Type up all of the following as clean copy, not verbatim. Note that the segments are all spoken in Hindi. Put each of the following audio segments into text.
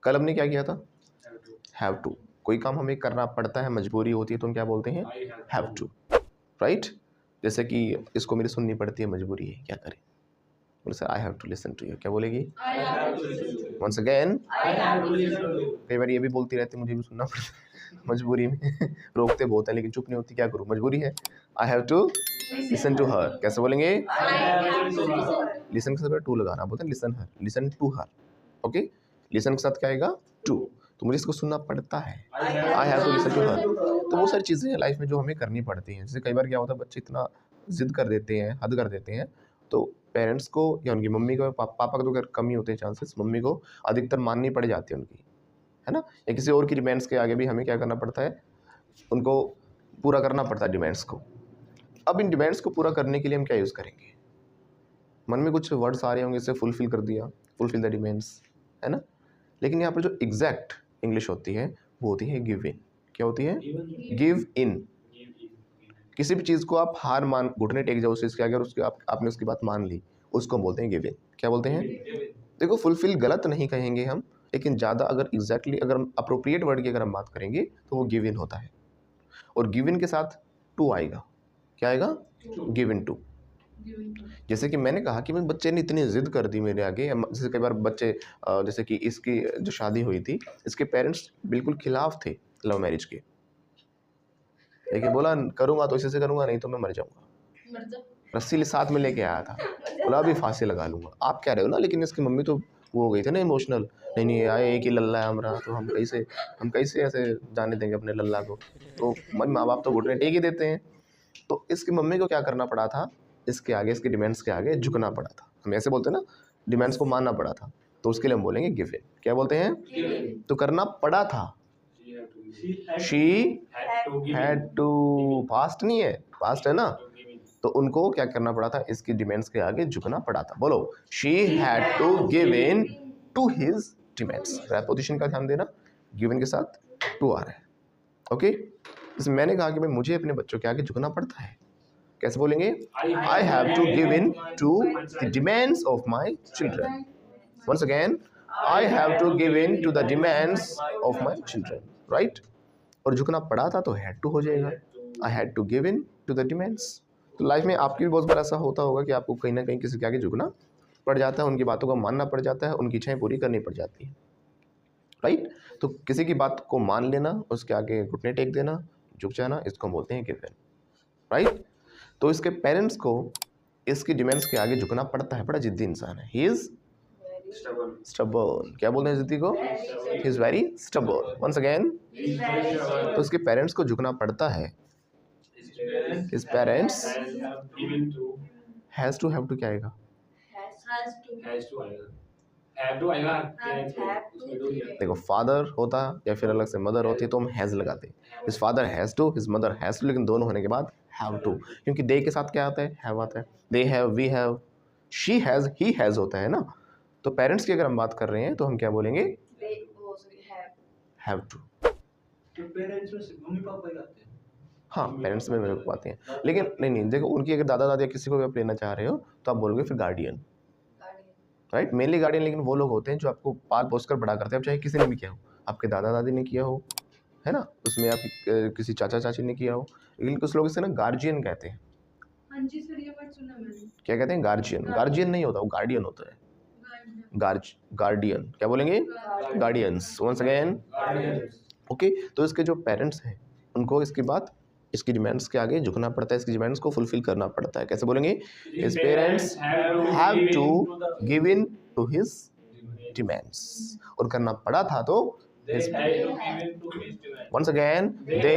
कल हमने क्या किया था? Have to. कोई काम हमें करना पड़ता है, मजबूरी होती है, तो हम क्या बोलते हैं? Have to, right? जैसे कि इसको मेरी सुननी पड़ती है, मजबूरी है, क्या करें? बोले sir I have to listen to you. क्या बोलेगी? वंस अगेन, कई बार ये भी बोलती रहती है मुझे भी सुनना पड़ता है मजबूरी में रोकते बहुत है लेकिन चुप नहीं होती, क्या करूँ, मजबूरी है। I have to listen to her. कैसे बोलेंगे? लिसन के साथ टू लगाना, बोलते हैं listen her, listen to her. Okay, listen के साथ क्या आएगा? टू। तो मुझे इसको सुनना पड़ता है, I have to listen to her. तो वो सारी चीज़ें हैं लाइफ में जो हमें करनी पड़ती हैं। जैसे कई बार क्या होता है, बच्चे इतना जिद कर देते हैं, हद कर देते हैं, तो पेरेंट्स को या उनकी मम्मी को, पापा का तो खैर कम ही होते हैं चांसेस, मम्मी को अधिकतर माननी पड़ जाती है उनकी, है ना? या किसी और की डिमांड्स के आगे भी हमें क्या करना पड़ता है? उनको पूरा करना पड़ता है डिमांड्स को। अब इन डिमांड्स को पूरा करने के लिए हम क्या यूज़ करेंगे? मन में कुछ वर्ड्स आ रहे होंगे, इससे फुलफिल कर दिया, फुलफिल द डिमांड्स, है ना? लेकिन यहाँ पर जो एग्जैक्ट इंग्लिश होती है वो होती है गिव इन। क्या होती है? Give in. किसी भी चीज़ को आप हार मान, घुटने टेक जाओ उस चीज़ के आगे और उसके आपने उसकी बात मान ली, उसको बोलते हैं गिव इन। क्या बोलते हैं? देखो, फुलफिल गलत नहीं कहेंगे हम, लेकिन ज़्यादा अगर एग्जैक्टली अगर हम अप्रोप्रिएट वर्ड की अगर हम बात करेंगे तो वो गिव इन होता है। और गिव इन के साथ टू आएगा। क्या आएगा? Give in to. जैसे कि मैंने कहा कि मैं बच्चे ने इतनी ज़िद कर दी मेरे आगे, जैसे कई बार बच्चे जैसे कि इसकी जो शादी हुई थी, इसके पेरेंट्स बिल्कुल खिलाफ थे लव मैरिज के, लेकिन बोला करूँगा तो इसी से करूँगा, नहीं तो मैं मर जाऊँगा। रस्सी साथ में लेके आया था, बोला अभी फांसी लगा लूँगा। आप कह रहे हो ना, लेकिन इसकी मम्मी तो वो हो गई थी ना इमोशनल, नहीं नहीं आए एक ही लल्ला है हमारा, तो हम कैसे ऐसे जाने देंगे अपने लल्ला को। तो माँ बाप तो घुटने टेक ही देते हैं। तो इसकी मम्मी को क्या करना पड़ा था? इसके आगे, इसकी डिमांड्स के आगे झुकना पड़ा था। हम ऐसे बोलते हैं ना, डिमांड्स को मानना पड़ा था, तो उसके लिए हम बोलेंगे गिव इन। क्या बोलते हैं? तो करना पड़ा था। शी हैड टू, पास्ट नहीं है, पास्ट है ना, तो उनको क्या करना पड़ा था? इसकी डिमांड्स के आगे झुकना पड़ा था। बोलो, she had to give in to his demands. Preposition का ध्यान देना, गिव इन के साथ टू आ रहा है। ओके, इसमें मैंने कहा कि भाई मुझे अपने बच्चों के आगे झुकना पड़ता है। कैसे बोलेंगे? I have to give in to the demands of my children. Once again, I have to give in to the demands of my children, right? और झुकना पड़ा था तो हैड टू हो जाएगा, I had to give in to the demands. तो लाइफ में आपकी भी बहुत बार ऐसा होता होगा कि आपको कहीं ना कहीं किसी के आगे झुकना पड़ जाता है, उनकी बातों को मानना पड़ जाता है, उनकी इच्छाएं पूरी करनी पड़ जाती है, राइट? तो किसी की बात को मान लेना, उसके आगे घुटने टेक देना, झुक जाना, इसको बोलते हैं गिव इन, राइट? तो इसके पेरेंट्स को इसकी डिमांड्स के आगे झुकना पड़ता है, बड़ा जिद्दी इंसान है, ही इज स्टबर्न। क्या बोलते हैं जिद्दी को? He is very stubborn. Once again, तो इसके पेरेंट्स को झुकना पड़ता है। His parents has to, have to क्या आएगा? देखो, फादर होता या फिर अलग से मदर होती तो हम हैज लगाते। His father has to, his mother has to, लेकिन दोनों होने के बाद हैव टू, क्योंकि दे के साथ क्या आता है? हैव आता है। They have, we have, she has, he has होता है ना। तो पेरेंट्स की अगर हम बात कर रहे हैं तो हम क्या बोलेंगे? Have to. हाँ, पेरेंट्स में मेरे को आते हैं, लेकिन नहीं देखो, उनकी अगर दादा दादी किसी को भी आप लेना चाह रहे हो तो आप बोलोगे फिर गार्डियन, राइट? मेनली गार्डियन, लेकिन वो लोग होते हैं जो आपको पाल पोस कर बड़ा करते हैं, अब चाहे किसी ने भी किया हो, आपके दादा दादी ने किया हो, है ना, उसमें आप किसी चाचा चाची ने किया हो, लेकिन कुछ लोग इसे ना गार्जियन कहते हैं। हाँ जी सर, ये वर्ड सुना मैंने। क्या कहते हैं? गार्जियन। गार्जियन नहीं होता, वो गार्डियन होता है। गार्डियन। क्या बोलेंगे? गार्डियंस। Once again, okay. तो इसके जो पेरेंट्स हैं उनको इसकी बात, इसकी डिमांड्स के आगे झुकना पड़ता है, इसकी डिमांड्स को फुलफिल करना पड़ता है। कैसे बोलेंगे? His parents have to give in to his demands. और करना पड़ा था तो once again they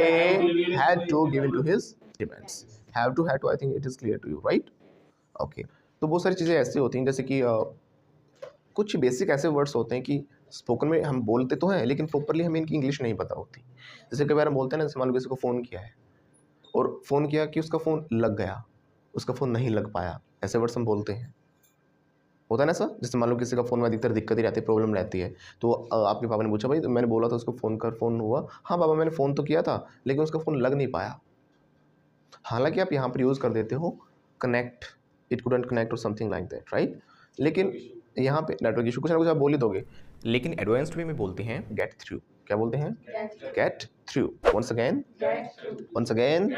had to give in to his demands. have to I think it is clear to you, right? okay, तो बहुत सारी चीज़ें ऐसी होती हैं, जैसे कि कुछ बेसिक ऐसे वर्ड्स होते हैं कि स्पोकन में हम बोलते तो हैं लेकिन प्रॉपरली हमें इनकी इंग्लिश नहीं पता होती। जैसे कई बार हम बोलते हैं ना, जैसे मान लो किसी को फ़ोन किया है और फ़ोन किया कि उसका फ़ोन लग गया, उसका फ़ोन नहीं लग पाया, ऐसे वर्ड्स हम बोलते हैं। होता है ना सर? जैसे मान लो किसी का फ़ोन में अधिकतर दिक्कत ही रहती है, प्रॉब्लम रहती है, तो आपके पापा ने पूछा भाई तो मैंने बोला था उसको फ़ोन कर, फ़ोन हुआ? हाँ पापा मैंने फ़ोन तो किया था लेकिन उसका फ़ोन लग नहीं पाया। हालांकि आप यहाँ पर यूज़ कर देते हो कनेक्ट, इट कुडंट कनेक्ट और समथिंग लाइक दैट, राइट? लेकिन यहाँ पे नेटवर्क इशू, कुछ ना कुछ आप बोल ही दोगे, लेकिन एडवांस्ड वे में बोलते हैं गेट थ्रू। क्या बोलते हैं? Gate through. वंस अगेन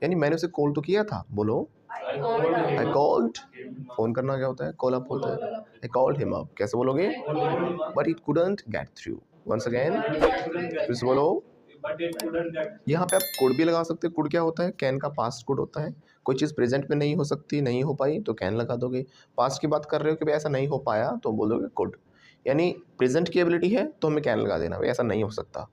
यानी मैंने उसे कॉल तो किया था, बोलो आई कॉल्ड। फोन करना क्या होता है? कॉल अप होता है। I called him up. कैसे बोलोगे? But it couldn't get through. Once again, फिर से बोलो। यहाँ पे आप कुड भी लगा सकते हो। कुड क्या होता है? कैन का पास्ट कुड होता है। कोई चीज़ प्रेजेंट में नहीं हो सकती, नहीं हो पाई तो कैन लगा दोगे। पास्ट की बात कर रहे हो कि भाई ऐसा नहीं हो पाया तो बोलोगे कुड। यानी प्रेजेंट की एबिलिटी है तो हमें कैन लगा देना, भाई ऐसा नहीं हो सकता,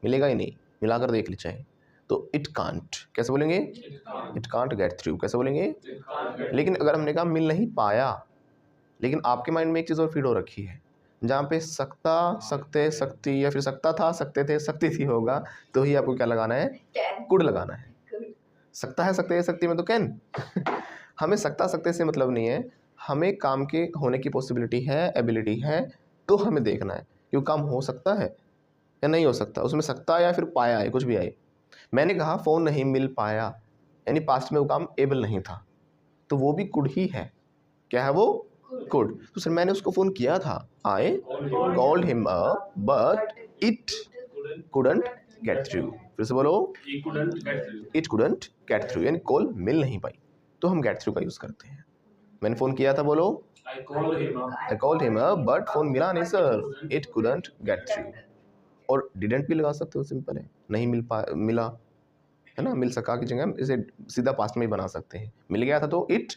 मिलेगा ही नहीं, मिलाकर देख ली चाहे। तो इट कांट कैसे बोलेंगे? It can't get through. कैसे बोलेंगे? लेकिन अगर हमने कहा मिल नहीं पाया, लेकिन आपके माइंड में एक चीज़ और फीड हो रखी है, जहाँ पे सकता, सकते, सकती या फिर सकता था, सकते थे, सकती थी होगा, तो ही आपको क्या लगाना है? कुड लगाना है। सकता है, सकते है, सकती में तो कैन हमें सकता सकते से मतलब नहीं है, हमें काम के होने की पॉसिबिलिटी है, एबिलिटी है, तो हमें देखना है कि वो काम हो सकता है या नहीं हो सकता। उसमें सकता या फिर पाया है, कुछ भी आए। मैंने कहा फ़ोन नहीं मिल पाया, यानी पास्ट में वो काम एबल नहीं था, तो वो भी कुड ही है। क्या है वो? कुड। तो सर मैंने उसको फ़ोन किया था, आई called him up but it couldn't get through. फिर से बोलो, इट कुडंट गेट थ्रू, यानी कॉल मिल नहीं पाई, तो हम गेट थ्रू का यूज़ करते हैं। मैंने फ़ोन किया था, बोलो आई called him up but phone मिला नहीं sir, it couldn't get through. और डिडंट भी लगा सकते हो, सिंपल है, नहीं मिला है ना, मिल सका की जगह इसे सीधा पास्ट में ही बना सकते हैं। मिल गया था तो it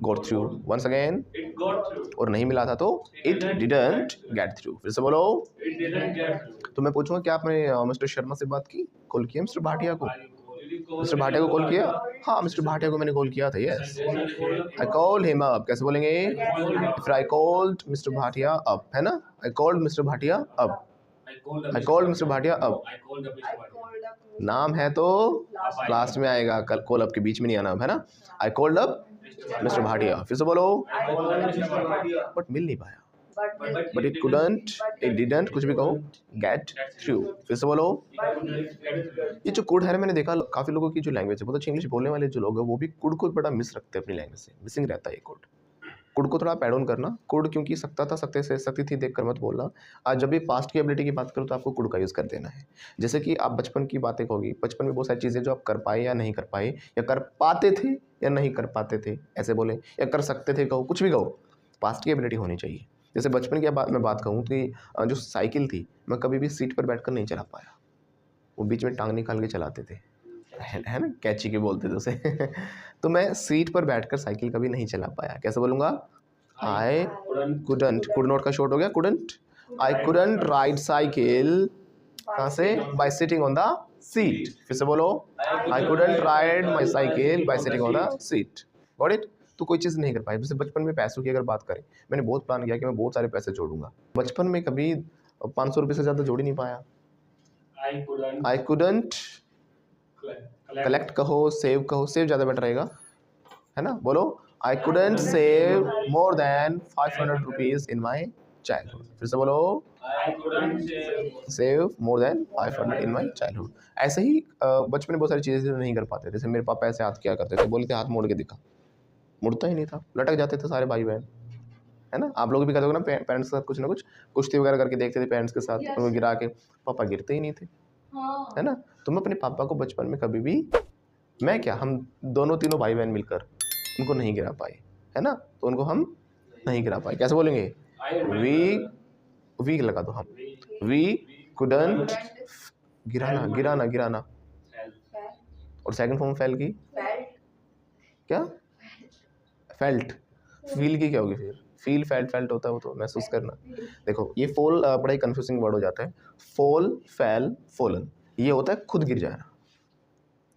got through. Once again, और नहीं मिला था तो इट डिडंट गेट थ्रू। फिर से बोलो। तो मैं पूछूंगा क्या आपने मिस्टर शर्मा से बात की, कॉल किया मिस्टर भाटिया को? मिस्टर भाटिया को कॉल किया? हाँ, मिस्टर भाटिया को मैंने कॉल किया था, यस। आई कॉल्ड हिम अप। कैसे बोलेंगे? फिर I called mister Bhatia up, है ना, I called mister Bhatia up. I called mister Bhatia up, नाम है तो लास्ट में आएगा, कल कॉल अप के बीच में नहीं आना, है ना। I called up mister Bhatia. फिर से बोलो। बट मिल नहीं पाया, but it couldn't, it didn't, कुछ भी कहो, गेट थ्रू। फिर से बोलो। ये जो कुड है ना, मैंने देखा काफ़ी लोगों की जो लैंग्वेज है, बहुत अच्छी इंग्लिश बोलने वाले जो लोग हैं, वो भी कुड को बड़ा मिस रखते हैं अपनी लैंग्वेज से, मिसिंग रहता है ये कुड। कुड को थोड़ा पैड ऑन करना। कुड क्योंकि सकता था, सकते से, सकती थी देख कर मत बोलना। आज जब भी पास्ट की एबिलिटी की बात करो तो आपको कुड का यूज़ कर देना है। जैसे कि आप बचपन की बातें कहोगी, बचपन में बहुत सारी चीज़ें जो आप कर पाए या नहीं कर पाए, या कर पाते थे या नहीं कर पाते थे, ऐसे बोले, या कर सकते थे कहो, कुछ भी कहो, पास्ट की एबिलिटी होनी चाहिए। जैसे बचपन की मैं बात कहूँ कि जो साइकिल थी, मैं कभी भी सीट पर बैठकर नहीं चला पाया, वो बीच में टांग निकाल के चलाते थे, है ना, कैची के बोलते थे उसे तो मैं सीट पर बैठकर साइकिल कभी नहीं चला पाया। कैसे बोलूँगा? आई कुडंट, कुड नॉट का शॉर्ट हो गया couldn't. I couldn't ride cycle, कहाँ से? Bye sitting on the seat. फिर से बोलो, I couldn't ride my cycle bye sitting on the seat. Got it? तो कोई चीज़ नहीं कर पाई। जैसे बचपन में पैसों की अगर बात करें, मैंने बहुत प्लान किया कि मैं बहुत सारे पैसे जोड़ूंगा, बचपन में कभी 500 रुपये से ज़्यादा जोड़ ही नहीं पाया। आई कुडंट कलेक्ट कहो, सेव कहो, सेव ज़्यादा बेटर रहेगा, है ना। बोलो, I couldn't save more than 500 rupees in my childhood. फिर से बोलो, save more than 500 in my childhood. ऐसे ही बचपन में बहुत सारी चीज़ें नहीं कर पाते। जैसे मेरे पापा ऐसे हाथ किया करते थे, बोले थे हाथ मोड़ के दिखा, मुड़ता ही नहीं था, लटक जाते थे सारे भाई बहन, है ना। आप लोग भी करते हो ना, पेरेंट्स के साथ कुछ ना कुछ कुश्ती वगैरह करके देखते थे पेरेंट्स के साथ, उनको गिरा के, पापा गिरते ही नहीं थे, है ना। तो मैं अपने पापा को बचपन में कभी भी, मैं क्या, हम दोनों तीनों भाई बहन मिलकर उनको नहीं गिरा पाए, है ना, तो उनको हम नहीं गिरा पाए। कैसे बोलेंगे? वी लगा दो हम, वी कुडंट, गिराना गिराना गिराना, और सेकंड फॉर्म फेल की क्या? फेल्ट। फील की क्या होगी फिर? फील, फेल्ट, फेल्ट होता है वो तो महसूस करना। देखो ये फॉल बड़ा ही कंफ्यूजिंग वर्ड हो जाता है। फॉल, फेल, फॉलन, ये होता है खुद गिर जाना।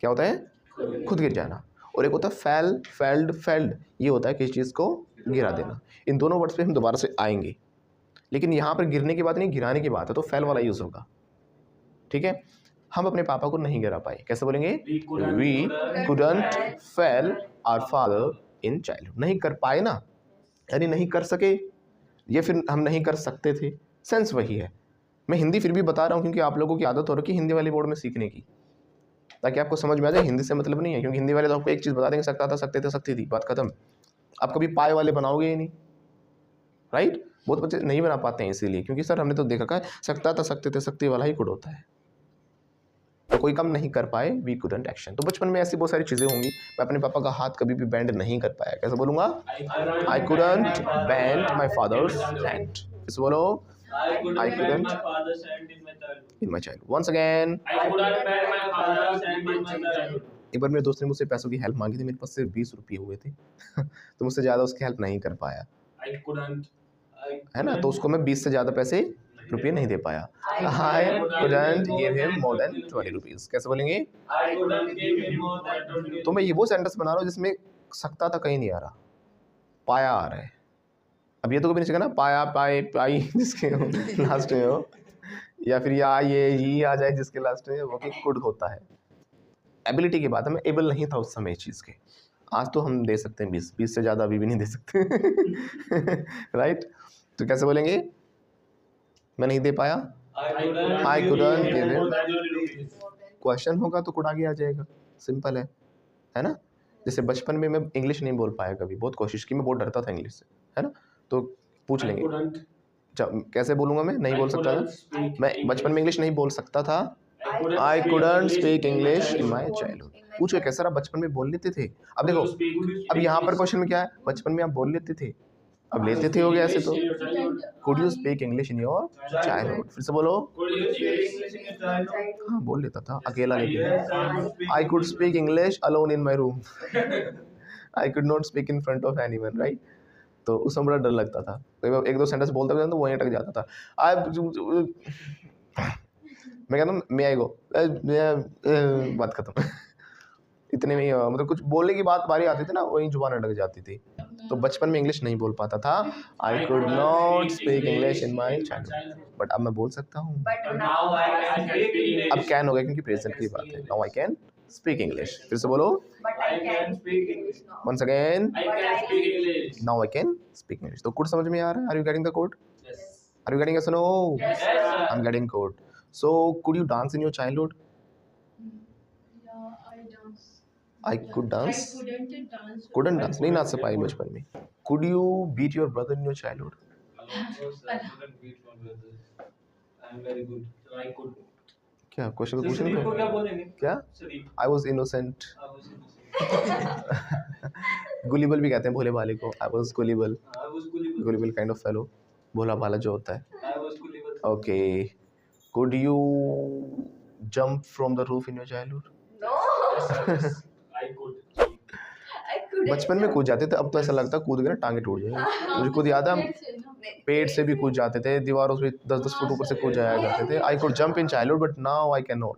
क्या होता है? खुद गिर जाना। और एक होता है फेल, फेल्ड, फेल्ड, ये होता है किसी चीज़ को गिरा देना। इन दोनों वर्ड्स पे हम दोबारा से आएंगे, लेकिन यहाँ पर गिरने की बात नहीं, गिराने की बात है, तो फेल वाला यूज़ होगा, ठीक है। हम अपने पापा को नहीं गिरा पाए, कैसे बोलेंगे? We couldn't fell our father in childhood. नहीं कर पाए ना, यानी नहीं कर सके, ये फिर हम नहीं कर सकते थे, सेंस वही है। मैं हिंदी फिर भी बता रहा हूँ क्योंकि आप लोगों की आदत हो रही है हिंदी वाली बोर्ड में सीखने की, ताकि आपको समझ में आ जाए हिंदी से मतलब नहीं है, क्योंकि हिंदी वाले तो आपको एक चीज़ बता देंगे, सकता था, सकते थे, सकती थी, बात खत्म। आप कभी पाए वाले बनाओगे ही नहीं, राइट। बहुत बच्चे नहीं बना पाते हैं इसीलिए, क्योंकि सर हमने तो देखा है सकता था सकते थे सकते वाला ही कुड होता है, तो कोई काम नहीं कर पाए, वी कुडंट एक्शन। तो बचपन में ऐसी बहुत सारी चीज़ें होंगी। मैं अपने पापा का हाथ कभी भी बेंड नहीं कर पाया, कैसे बोलूँगा? I couldn't bend my father's hand. इस बोलो, I couldn't in my childhood. Once again, I couldn't bear my father's hand in my childhood. एक बार मेरे दोस्त ने मुझसे पैसों की हेल्प मांगी थी, मेरे पास सिर्फ 20 रुपये हुए थे तो मुझसे ज़्यादा उसकी हेल्प नहीं कर पाया, I couldn't. है ना? तो उसको मैं 20 से ज़्यादा पैसे रुपये नहीं दे पाया। I couldn't give him more than 20 rupees. कैसे बोलेंगे? I couldn't give him more than 20. तो मैं ये वो सेंटेंस बना रहा हूँ जिसमें सकता था कहीं नहीं आ रहा, पाया आ रहा है। अब ये तो कभी नहीं सीखा ना, पाया पाए पाई जिसके लास्ट में हो, या फिर या ये ही आ जाए जिसके लास्ट में, वो कि कुड होता है। एबिलिटी की बात है, मैं एबल नहीं था उस समय इस चीज़ के। आज तो हम दे सकते हैं 20 से ज़्यादा अभी भी नहीं दे सकते राइट? तो कैसे बोलेंगे? मैं नहीं दे पाया, I couldn't give him। Question होगा तो कुड आगे आ जाएगा, सिंपल है ना? जैसे बचपन में मैं इंग्लिश नहीं बोल पाया कभी, बहुत कोशिश की, मैं बहुत डरता था इंग्लिश से, है ना? तो पूछ लेंगे कैसे बोलूँगा? मैं नहीं बोल सकता था, मैं बचपन में इंग्लिश नहीं बोल सकता था। I couldn't speak English in my childhood. पूछो कैसे आप बचपन में बोल लेते थे? अब देखो, अब यहाँ पर क्वेश्चन में क्या है? बचपन में आप बोल लेते थे, अब लेते थे हो गया ऐसे तो। Could you speak English in your childhood? फिर से बोलो। हाँ बोल लेता था अकेला, लेकिन I could speak English alone in my room. I could not speak in front of anyone, right? तो उस समय बड़ा डर लगता था, तो एक दो सेंटेंस बोलता था तो वहीं अटक जाता था। मैं कहता हूँ मे आई गो, बात खत्म इतने में मतलब कुछ बोलने की बात बारी आती थी ना, वहीं जुबान अटक जाती थी। तो बचपन में इंग्लिश नहीं बोल पाता था। I could not speak English in my childhood, but अब मैं बोल सकता हूँ। अब कैन हो गया क्योंकि प्रेजेंट की बात है। Now I can speak English. फिर से बोलो। Once again, now I can speak English. तो कोड समझ में आ रहा है? Are you getting the code? Yes. Are you getting yes or no? Yes, sir. I'm getting code. So could you dance in your childhood? Yeah, I dance. I could dance. I couldn't dance. Couldn't dance. नहीं नाच पाई बचपन में। Could you beat your brother in your childhood? I couldn't beat my brother. I'm very good. So I could. क्या क्वेश्चन पूछने शरीफ को क्या को? बोलेंगे? क्या? शरीफ। I was innocent. I was innocent. गुलिबल भी कहते हैं भोले भाले को। I was gullible. I was gullible. Gullible kind of fellow. भोला भाला जो होता है। I was gullible. Okay. Could you jump from the roof in your childhood? No. Yes, sir. Yes. I could. I couldn't. बचपन में कूद जाते थे, अब तो ऐसा लगता है कूद गए ना टांगे टूट जाएंगे। मुझे खुद याद है हम पेड़ से भी कूद जाते थे, दीवारों से 10-10 फुट ऊपर से कूद जाया करते थे। I could jump in childhood but now I can not.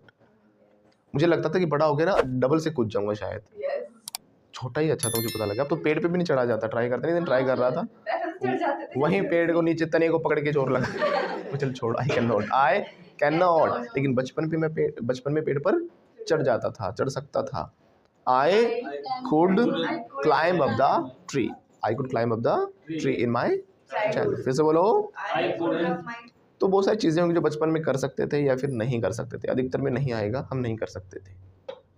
मुझे लगता था कि बड़ा हो गया ना डबल से कूद जाऊंगा शायद। Yes. छोटा ही अच्छा था, मुझे पता लगा। अब तो पेड़ पे भी नहीं चढ़ा जाता, ट्राई करते नहीं, दिन ट्राई कर रहा था, चढ़ जाते थे। वहीं पेड़ को नीचे तने को पकड़ के जोर लगा चल छोड़, आई कैन नॉट। लेकिन बचपन में पेड़ पर चढ़ जाता था, चढ़ सकता था। आई could climb up the tree. I could climb up the tree in my childhood. फिर से बोलो। I couldn't. तो बहुत सारी चीज़ें होंगी जो बचपन में कर सकते थे या फिर नहीं कर सकते थे। अधिकतर में नहीं आएगा, हम नहीं कर सकते थे,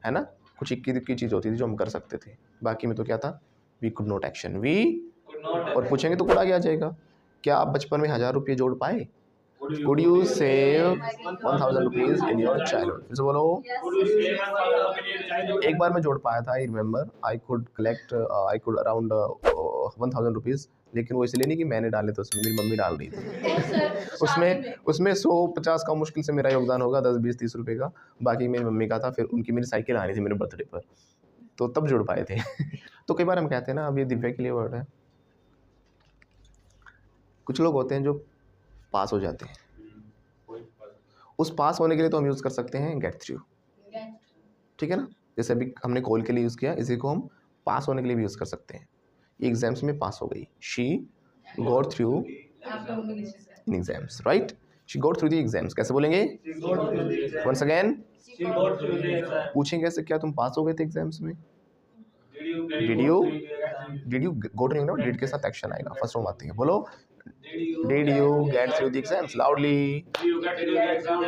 है ना? कुछ इक्की दुक्की चीज़ होती थी जो हम कर सकते थे, बाकी में तो क्या था? We could not action, we. Could not. और पूछेंगे तो कुड आगे आ जाएगा। क्या आप बचपन में 1000 रुपये जोड़ पाए? Could you save 1000 rupees in your childhood? फिर से बोलो। Could you save 1,000 in your childhood? एक बार मैं जोड़ पाया था, I remember. I could around 1000 rupees, लेकिन वो इसलिए नहीं कि मैंने डाले थे उसमें, मेरी मम्मी डाल रही थी। उसमें 100-50 का मुश्किल से मेरा योगदान होगा, 10-20-30 रुपये का, बाकी मेरी मम्मी का था। फिर उनकी मेरी साइकिल आनी थी मेरे बर्थडे पर, तो तब जुड़ पाए थे तो कई बार हम कहते हैं ना, अब ये दिव्या के लिए वर्ड है, कुछ लोग होते हैं जो पास हो जाते हैं, उस पास होने के लिए तो हम यूज़ कर सकते हैं गेट थ्रू, ठीक है ना? जैसे अभी हमने कॉल के लिए यूज़ किया, इसी को हम पास होने के लिए भी यूज़ कर सकते हैं। ये एग्जाम्स में पास हो गई, she got through in exams, right? She got through the exams. कैसे बोलेंगे? She got through the exam. Once again. She got through the exam. पूछेंगे कैसे, क्या तुम पास हो गए थे एग्जाम्स में? Did you Did go you- through the exam? Did you go to, no did के साथ एक्शन आएगा, फर्स्ट फॉर्म आती है। बोलो। Did you get through the exams loudly. Did you get through the exam?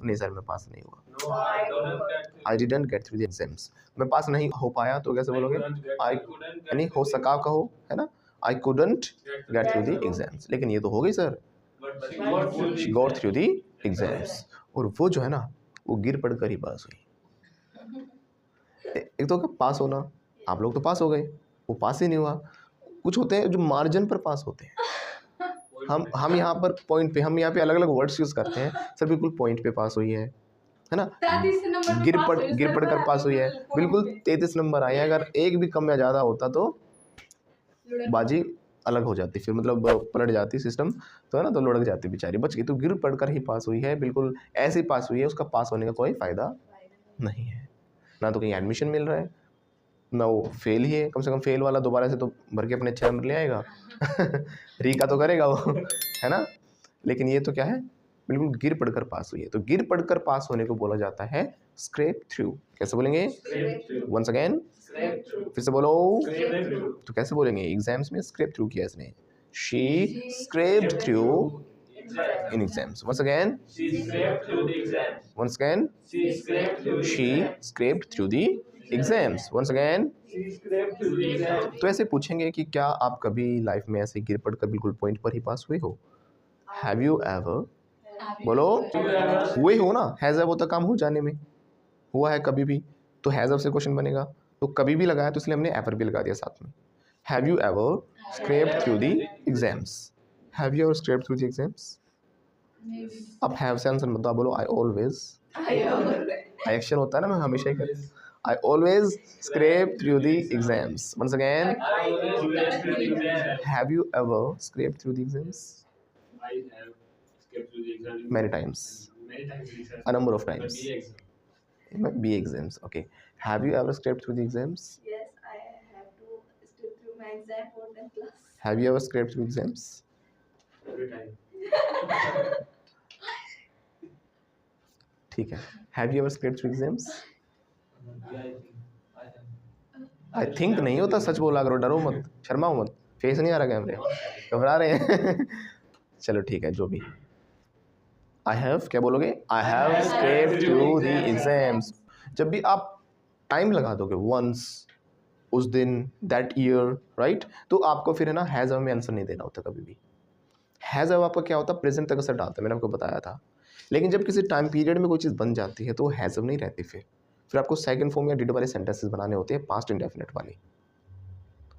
नहीं सर, मैं पास नहीं हुआ। No, I don't get. I didn't get through the exams. मैं पास नहीं हो पाया, तो कैसे बोलोगे? couldn't get- आई couldn't get यानी हो through the सका कहो, है ना? I couldn't get through the exams. लेकिन ये तो हो गई sir, But she got through. She got through the exams. और वो जो है ना, वो गिर पड़ कर ही पास हुई। एक तो क्या पास होना, आप लोग तो पास हो गए, वो पास ही नहीं हुआ। कुछ होते हैं जो मार्जिन पर पास होते हैं। हम यहाँ पर पॉइंट पे, हम यहाँ पे अलग अलग वर्ड्स यूज़ करते हैं सर। बिल्कुल पॉइंट पे पास हुई है ना, 33 नंबर पे गिर पास पड़ हुई, गिर सर। पड़ कर पास हुई है, बिल्कुल 33 नंबर आए हैं। अगर एक भी कम या ज़्यादा होता तो बाजी अलग हो जाती, फिर मतलब पलट जाती सिस्टम, तो है ना, तो लुढ़क जाती बेचारी, बच गई। तो गिर पड़ कर ही पास हुई है, बिल्कुल ऐसे ही पास हुई है, उसका पास होने का कोई फ़ायदा नहीं है। ना तो कहीं एडमिशन मिल रहा है, ना वो फेल ही है। कम से कम फेल वाला दोबारा से तो भर के अपने अच्छे नंबर ले आएगा रीका तो करेगा वो, है ना। लेकिन ये तो क्या है, बिल्कुल गिर पड़कर पास हुई है। तो गिर पड़कर पास होने को बोला जाता है स्क्रैप थ्रू। कैसे बोलेंगे? Scrape through. Once again, Scrape through. फिर से बोलो। Scrape through. तो कैसे बोलेंगे? एग्जाम्स में स्क्रैप थ्रू किया इसने, she scraped through Exams. In exams. Once again, She scraped through the exams. Once again, She scraped through the she exams. Scraped through the exams. Once again. She scraped through the exams. तो ऐसे पूछेंगे कि क्या आप कभी लाइफ में ऐसे गिर पड़ कर बिल्कुल पॉइंट पर ही पास हुए हो? हैव यू एवर, बोलो, हुए हो ना। हैज़ हैव होता काम हो जाने में, हुआ है कभी भी, तो हैज़ हैव से क्वेश्चन बनेगा। तो कभी भी लगाया तो इसलिए हमने एवर भी लगा दिया साथ में। Have you ever scraped through the exams? Have you ever scraped through the exams? अब हैव से आंसर मत दो, बोलो आई ऑलवेज। आई एक्शन होता है ना, मैं हमेशा ही करता हूँ। I always scrape through the exams. Once again, I always scrape through the exams. have you ever scraped through the exams? I have scraped through the exams. Many times. Many times, sir. A number of But times. BA exam. B exams. Okay. Have you ever scraped through the exams? Yes, I have to still through my exam for 10 plus. Have you ever scraped through exams? Every time. ठीक है. Have you ever scraped through exams? Yeah, I think. I have. I think नहीं होता, सच बोला करो, डरो मत, शर्माओ मत। फेस नहीं आ रहा कैमरे, घबरा रहे हैं चलो ठीक है, जो भी। I have, क्या बोलोगे? I have scraped through the exams. जब भी आप टाइम लगा दोगे, once, उस दिन, that year, right? तो आपको फिर है ना हैज़ में आंसर नहीं देना होता कभी भी। हैज़ आपका क्या होता है, प्रेजेंट तक असर डालता है, मैंने आपको बताया था। लेकिन जब किसी टाइम पीरियड में कोई चीज़ बन जाती है तो हैज़ नहीं रहती, फिर आपको सेकंड फॉर्म या डिड वाले सेंटेंसेस बनाने होते हैं, पास्ट इंडेफिनिट वाले।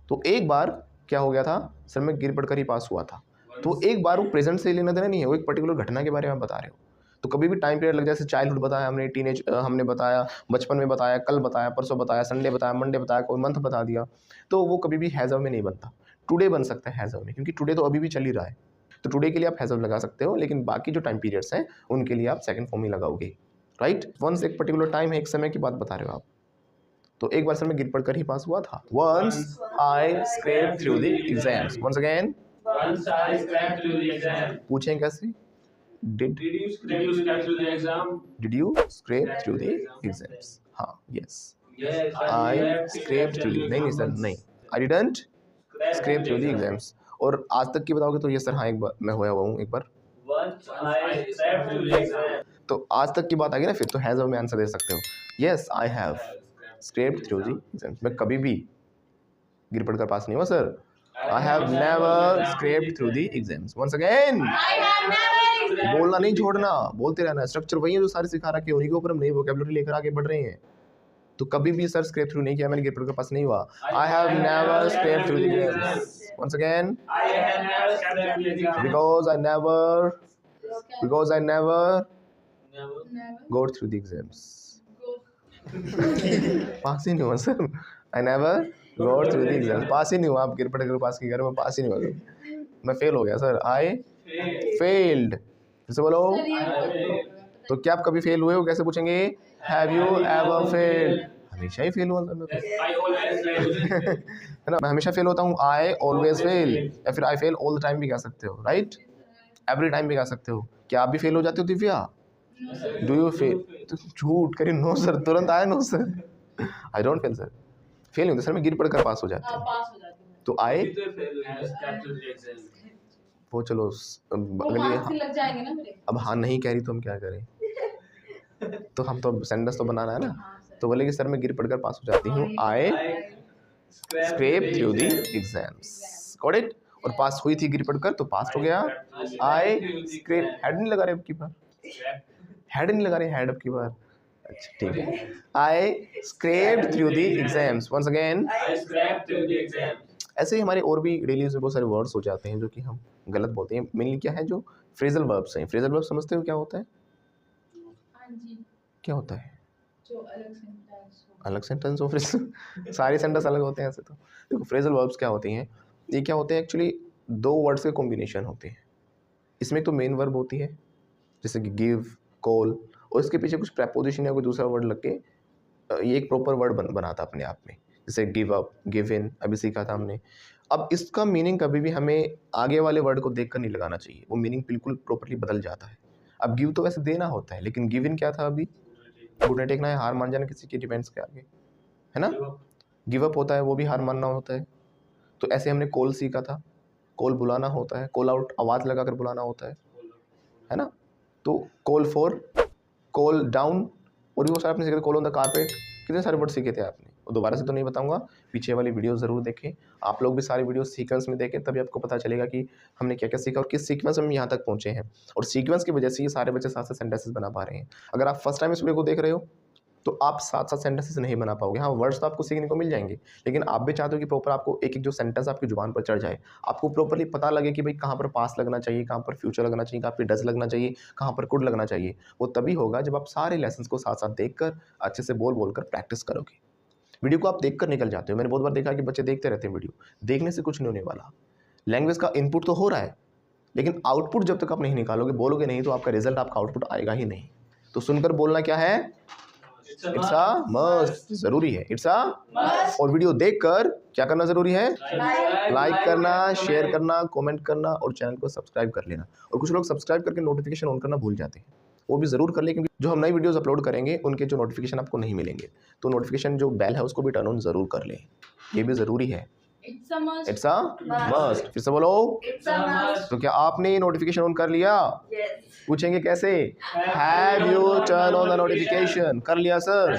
तो एक बार क्या हो गया था सर, मैं गिर पड़कर ही पास हुआ था, तो एक बार वो प्रेजेंट से लेना देना नहीं है, वो एक पर्टिकुलर घटना के बारे में बता रहे हो। तो कभी भी टाइम पीरियड लग जाए, जैसे चाइल्डहुड बताया हमने, टीनेज हमने बताया, बचपन में बताया, कल बताया, परसों बताया, संडे बताया, मंडे बताया, कोई मंथ बता दिया, तो वो कभी भी हैज़ में नहीं बनता। टुडे बन सकता है हैज़ में, क्योंकि टुडे तो अभी भी चल ही रहा है, तो टुडे के लिए आप हैज़ लगा सकते हो, लेकिन बाकी जो टाइम पीरियड्स हैं उनके लिए आप सेकंड फॉर्म ही लगाओगे, राइट। वंस एक पर्टिकुलर टाइम है, एक समय की बात बता रहे हो आप, तो एक बार सर मैं गिर पड़कर ही पास हुआ था। Once I scraped through the exams. Once again, Once I scraped through the exam. पूछें कैसे? Did Did you scrape through the exam? Did you scrape through the exams? हाँ, yes, Yes. I scraped through the, नहीं सर, नहीं, I didn't scrape through the exams. और आज तक की बताओगे तो ये सर हाँ, एक बार मैं होया हुआ हूँ एक बार। Once I scraped through the exam. तो आज तक की बात आ गई ना, फिर तो हैज़ में आंसर दे सकते हो। Yes, I have scraped through the exams. मैं कभी भी गिर पड़कर पास नहीं हुआ sir. I have never scraped through the exams. Once again, बोलना नहीं छोड़ना, बोलते रहना। स्ट्रक्चर वही है जो सारे सिखा रखे हैं, उन्हीं के ऊपर हम नई वोकैबुलरी लेकर आगे बढ़ रहे हैं। तो कभी भी सर स्क्रैप थ्रू नहीं किया मैंने, गिर पड़कर पास नहीं हुआ। I have never scraped through the exams. Once again, I have never scraped through the exam. because I never Never. got through the exams. पास ही नहीं हुआ sir. I never got through the exams. पास ही नहीं हुआ। आप गिर पड़कर पास की, मैं पास ही नहीं हुआ, मैं फेल हो गया सर। I failed. फिर से बोलो। तो क्या आप कभी फेल हुए हो? कैसे पूछेंगे? Have you ever failed? हमेशा ही फेल हुआ सर मैं तो। I always fail. है ना, मैं हमेशा फेल होता हूँ। I always fail, या फिर I fail all the time भी कह सकते हो, राइट। एवरी टाइम भी कह सकते हो। क्या आप भी फेल हो जाते हो दिव्या? Do you fail? झूठ करिए, नो सर, तुरंत आया no sir. I don't fail sir, fail नहीं होता सर, मैं गिर पड़कर पास हो जाता हूँ। तो आए वो, चलो अगली, लग जाएंगे ना मेरे। अब हाँ नहीं कह रही तो हम क्या करें, तो हम तो सेंटेंस तो बनाना है ना। तो बोले कि सर मैं गिर पड़कर पास हो जाती हूँ। I scrape through the exams. Got it. और पास हुई थी गिर पड़कर तो पास्ट हो गया। आई स्क्रैप, हेड नहीं लगा रहे अब की बार, हेड नहीं लगा रहे, हेड अब की बार। अच्छा ठीक है। I scraped through the exams, once again I scrapped through the exams. ऐसे ही हमारे और भी डेली यूज में बहुत सारे वर्ड्स हो जाते हैं जो कि हम गलत बोलते हैं। मेनली क्या है, जो फ्रेजल वर्ब्स हैं। फ्रेजल वर्ब समझते हो क्या होता है? हाँ जी, क्या होता है? जो अलग सेंटेंस हो। अलग सेंटेंस हो फ्रेजल सारे सेंटेंस अलग होते हैं ऐसे तो। देखो फ्रेजल वर्ब्स क्या होती हैं, ये क्या होते हैं एक्चुअली, दो वर्ड्स के कॉम्बिनेशन होते हैं। इसमें तो मेन वर्ब होती है जैसे कि गिव, कॉल, और इसके पीछे कुछ प्रेपोजिशन या कोई दूसरा वर्ड लग के ये एक प्रॉपर वर्ड बनाता अपने आप में, जैसे गिव अप, गिव इन, अभी सीखा था हमने। अब इसका मीनिंग कभी भी हमें आगे वाले वर्ड को देखकर नहीं लगाना चाहिए, वो मीनिंग बिल्कुल प्रॉपर्ली बदल जाता है। अब गिव तो वैसे देना होता है, लेकिन गिव इन क्या था अभी? घुटने टेकना है, हार मान जाना किसी की डिपेंड्स के आगे, है ना। गिव अप होता है, वो भी हार मानना होता है। तो ऐसे हमने कॉल सीखा था, कॉल बुलाना होता है, कॉल आउट आवाज़ लगाकर बुलाना होता है ना। तो कॉल फॉर, कॉल डाउन, और भी वो सारे आपने सीखे थे, कॉल ऑन द कारपेट, कितने सारे वर्ड सीखे थे आपने। और दोबारा से तो नहीं बताऊंगा, पीछे वाली वीडियो ज़रूर देखें। आप लोग भी सारी वीडियो सीक्वेंस में देखें, तभी आपको पता चलेगा कि हमने क्या क्या सीखा और किस सीक्वेंस में हम यहाँ तक पहुँचे हैं। और सीक्वेंस की वजह से ये सारे बच्चे साथ साथ सेंटेंसेस बना पा रहे हैं। अगर आप फर्स्ट टाइम इस वीडियो को देख रहे हो तो आप साथ साथ सेंटेंसेस नहीं बना पाओगे। हाँ, वर्ड्स तो आपको सीखने को मिल जाएंगे, लेकिन आप भी चाहते हो कि प्रॉपर आपको एक एक जो सेंटेंस आपकी जुबान पर चढ़ जाए, आपको प्रॉपर्ली पता लगे कि भाई कहाँ पर पास लगना चाहिए, कहाँ पर फ्यूचर लगना चाहिए, कहाँ पर डज लगना चाहिए, कहाँ पर कुड लगना चाहिए। वो तभी होगा जब आप सारे लेसन्स को साथ साथ देखकर अच्छे से बोल बोल कर प्रैक्टिस करोगे। वीडियो को आप देखकर निकल जाते हो। मैंने बहुत बार देखा कि बच्चे देखते रहते हैं वीडियो, देखने से कुछ नहीं होने वाला। लैंग्वेज का इनपुट तो हो रहा है, लेकिन आउटपुट जब तक आप नहीं निकालोगे, बोलोगे नहीं, तो आपका रिजल्ट, आपका आउटपुट आएगा ही नहीं। तो सुनकर बोलना क्या है? इट्स अ मस्ट, जरूरी है, इट्स अ मस्ट। और वीडियो देखकर क्या करना जरूरी है? लाइक लाइक करना, शेयर करना, कमेंट करना और चैनल को सब्सक्राइब कर लेना। और कुछ लोग सब्सक्राइब करके नोटिफिकेशन ऑन करना भूल जाते हैं, वो भी ज़रूर कर ले, क्योंकि जो हम नई वीडियोस अपलोड करेंगे उनके जो नोटिफिकेशन आपको नहीं मिलेंगे, तो नोटिफिकेशन जो बेल है उसको भी टर्न ऑन ज़रूर कर लें, ये भी ज़रूरी है। It's a must. It's a must, फिर से बोलो। It's a must. तो क्या आपने नोटिफिकेशन ऑन कर लिया? यस। पूछेंगे कैसे? Have you turn on the notification? कर लिया sir.